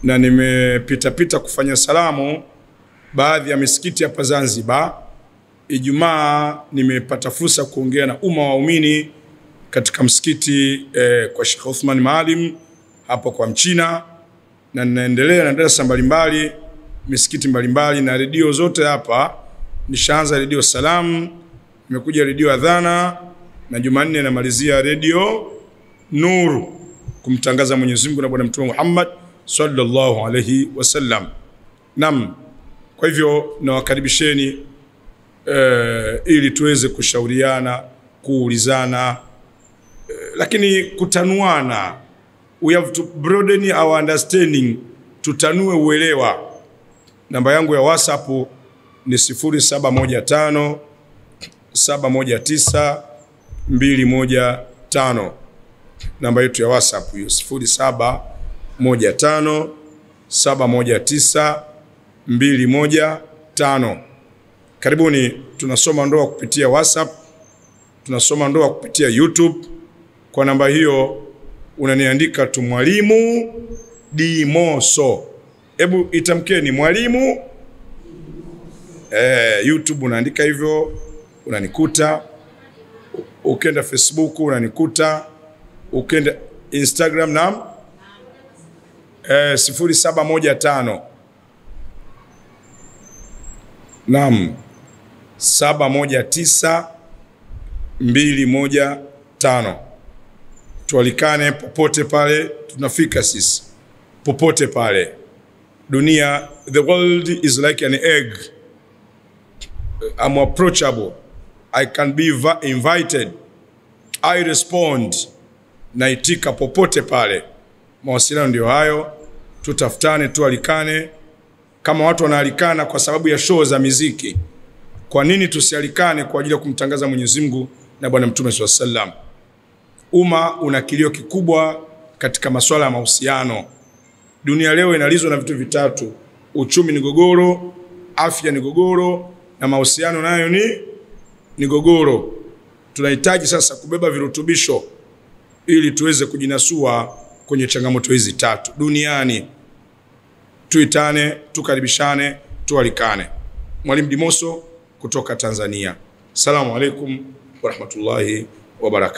na nimepita kufanya salamu baadhi ya misikiti hapa Zanzibar. Ijumaa nimepata fursa kuongea na umma wa waumini katika msikiti kwa Sheikh Uthman Maalim hapo kwa Mchina, na ninaendelea na darasa mbalimbali misikiti mbalimbali na redio zote hapa. Nishaanza redio Salam, nimekuja redio Adhana, na Jumanne namalizia redio Nur kumtangaza Mwenyezi Mungu na Bwana Mtume Muhammad sallallahu alayhi wasallam. Naam, kwa hivyo nawakaribisheni ili tuweze kushauriana, kuulizana, lakini kutanuana. We have to broaden our understanding, tutanue uelewa. Namba yangu ya WhatsApp ni 0715 719 215. Namba yetu ya WhatsApp hiyo 0715 719 215. Karibuni. Tunasoma ndoa kupitia WhatsApp, tunasoma ndoa kupitia YouTube. Kwa namba hiyo unaniandika tu Mwalimu Dimoso. Hebu itamkeni Mwalimu. YouTube unaandika hivyo, unanikuta. Ukenda Facebook unanikuta. Ukenda Instagram na 0715 naam 719 215. Tualikane popote pale, tunafika sisi popote pale. Dunia, the world is like an egg. I'm approachable. I can be invited. I respond. Naitika popote pale. Mawasiliano ndio hayo. Tutafutane, tualikane. Kama watu wanaalikana kwa sababu ya show za muziki, kwa nini tusialikane kwa ajili ya kumtangaza Mwenyezi Mungu na Bwana Mtume sallallahu alaihi wasallam? Umma una kilio kikubwa katika masuala ya mahusiano. Dunia leo inalizwa na vitu vitatu: uchumi ni gogoro, afya ni gogoro, na mahusiano nayo ni gogoro. Tunahitaji sasa kubeba virutubisho ili tuweze kujinasua kwenye changamoto hizi tatu duniani. Tuitane, tukaribishane, tualikane. Mwalimu Dimoso kutoka Tanzania. Assalamu alaikum wa rahmatullahi wa barakatuh.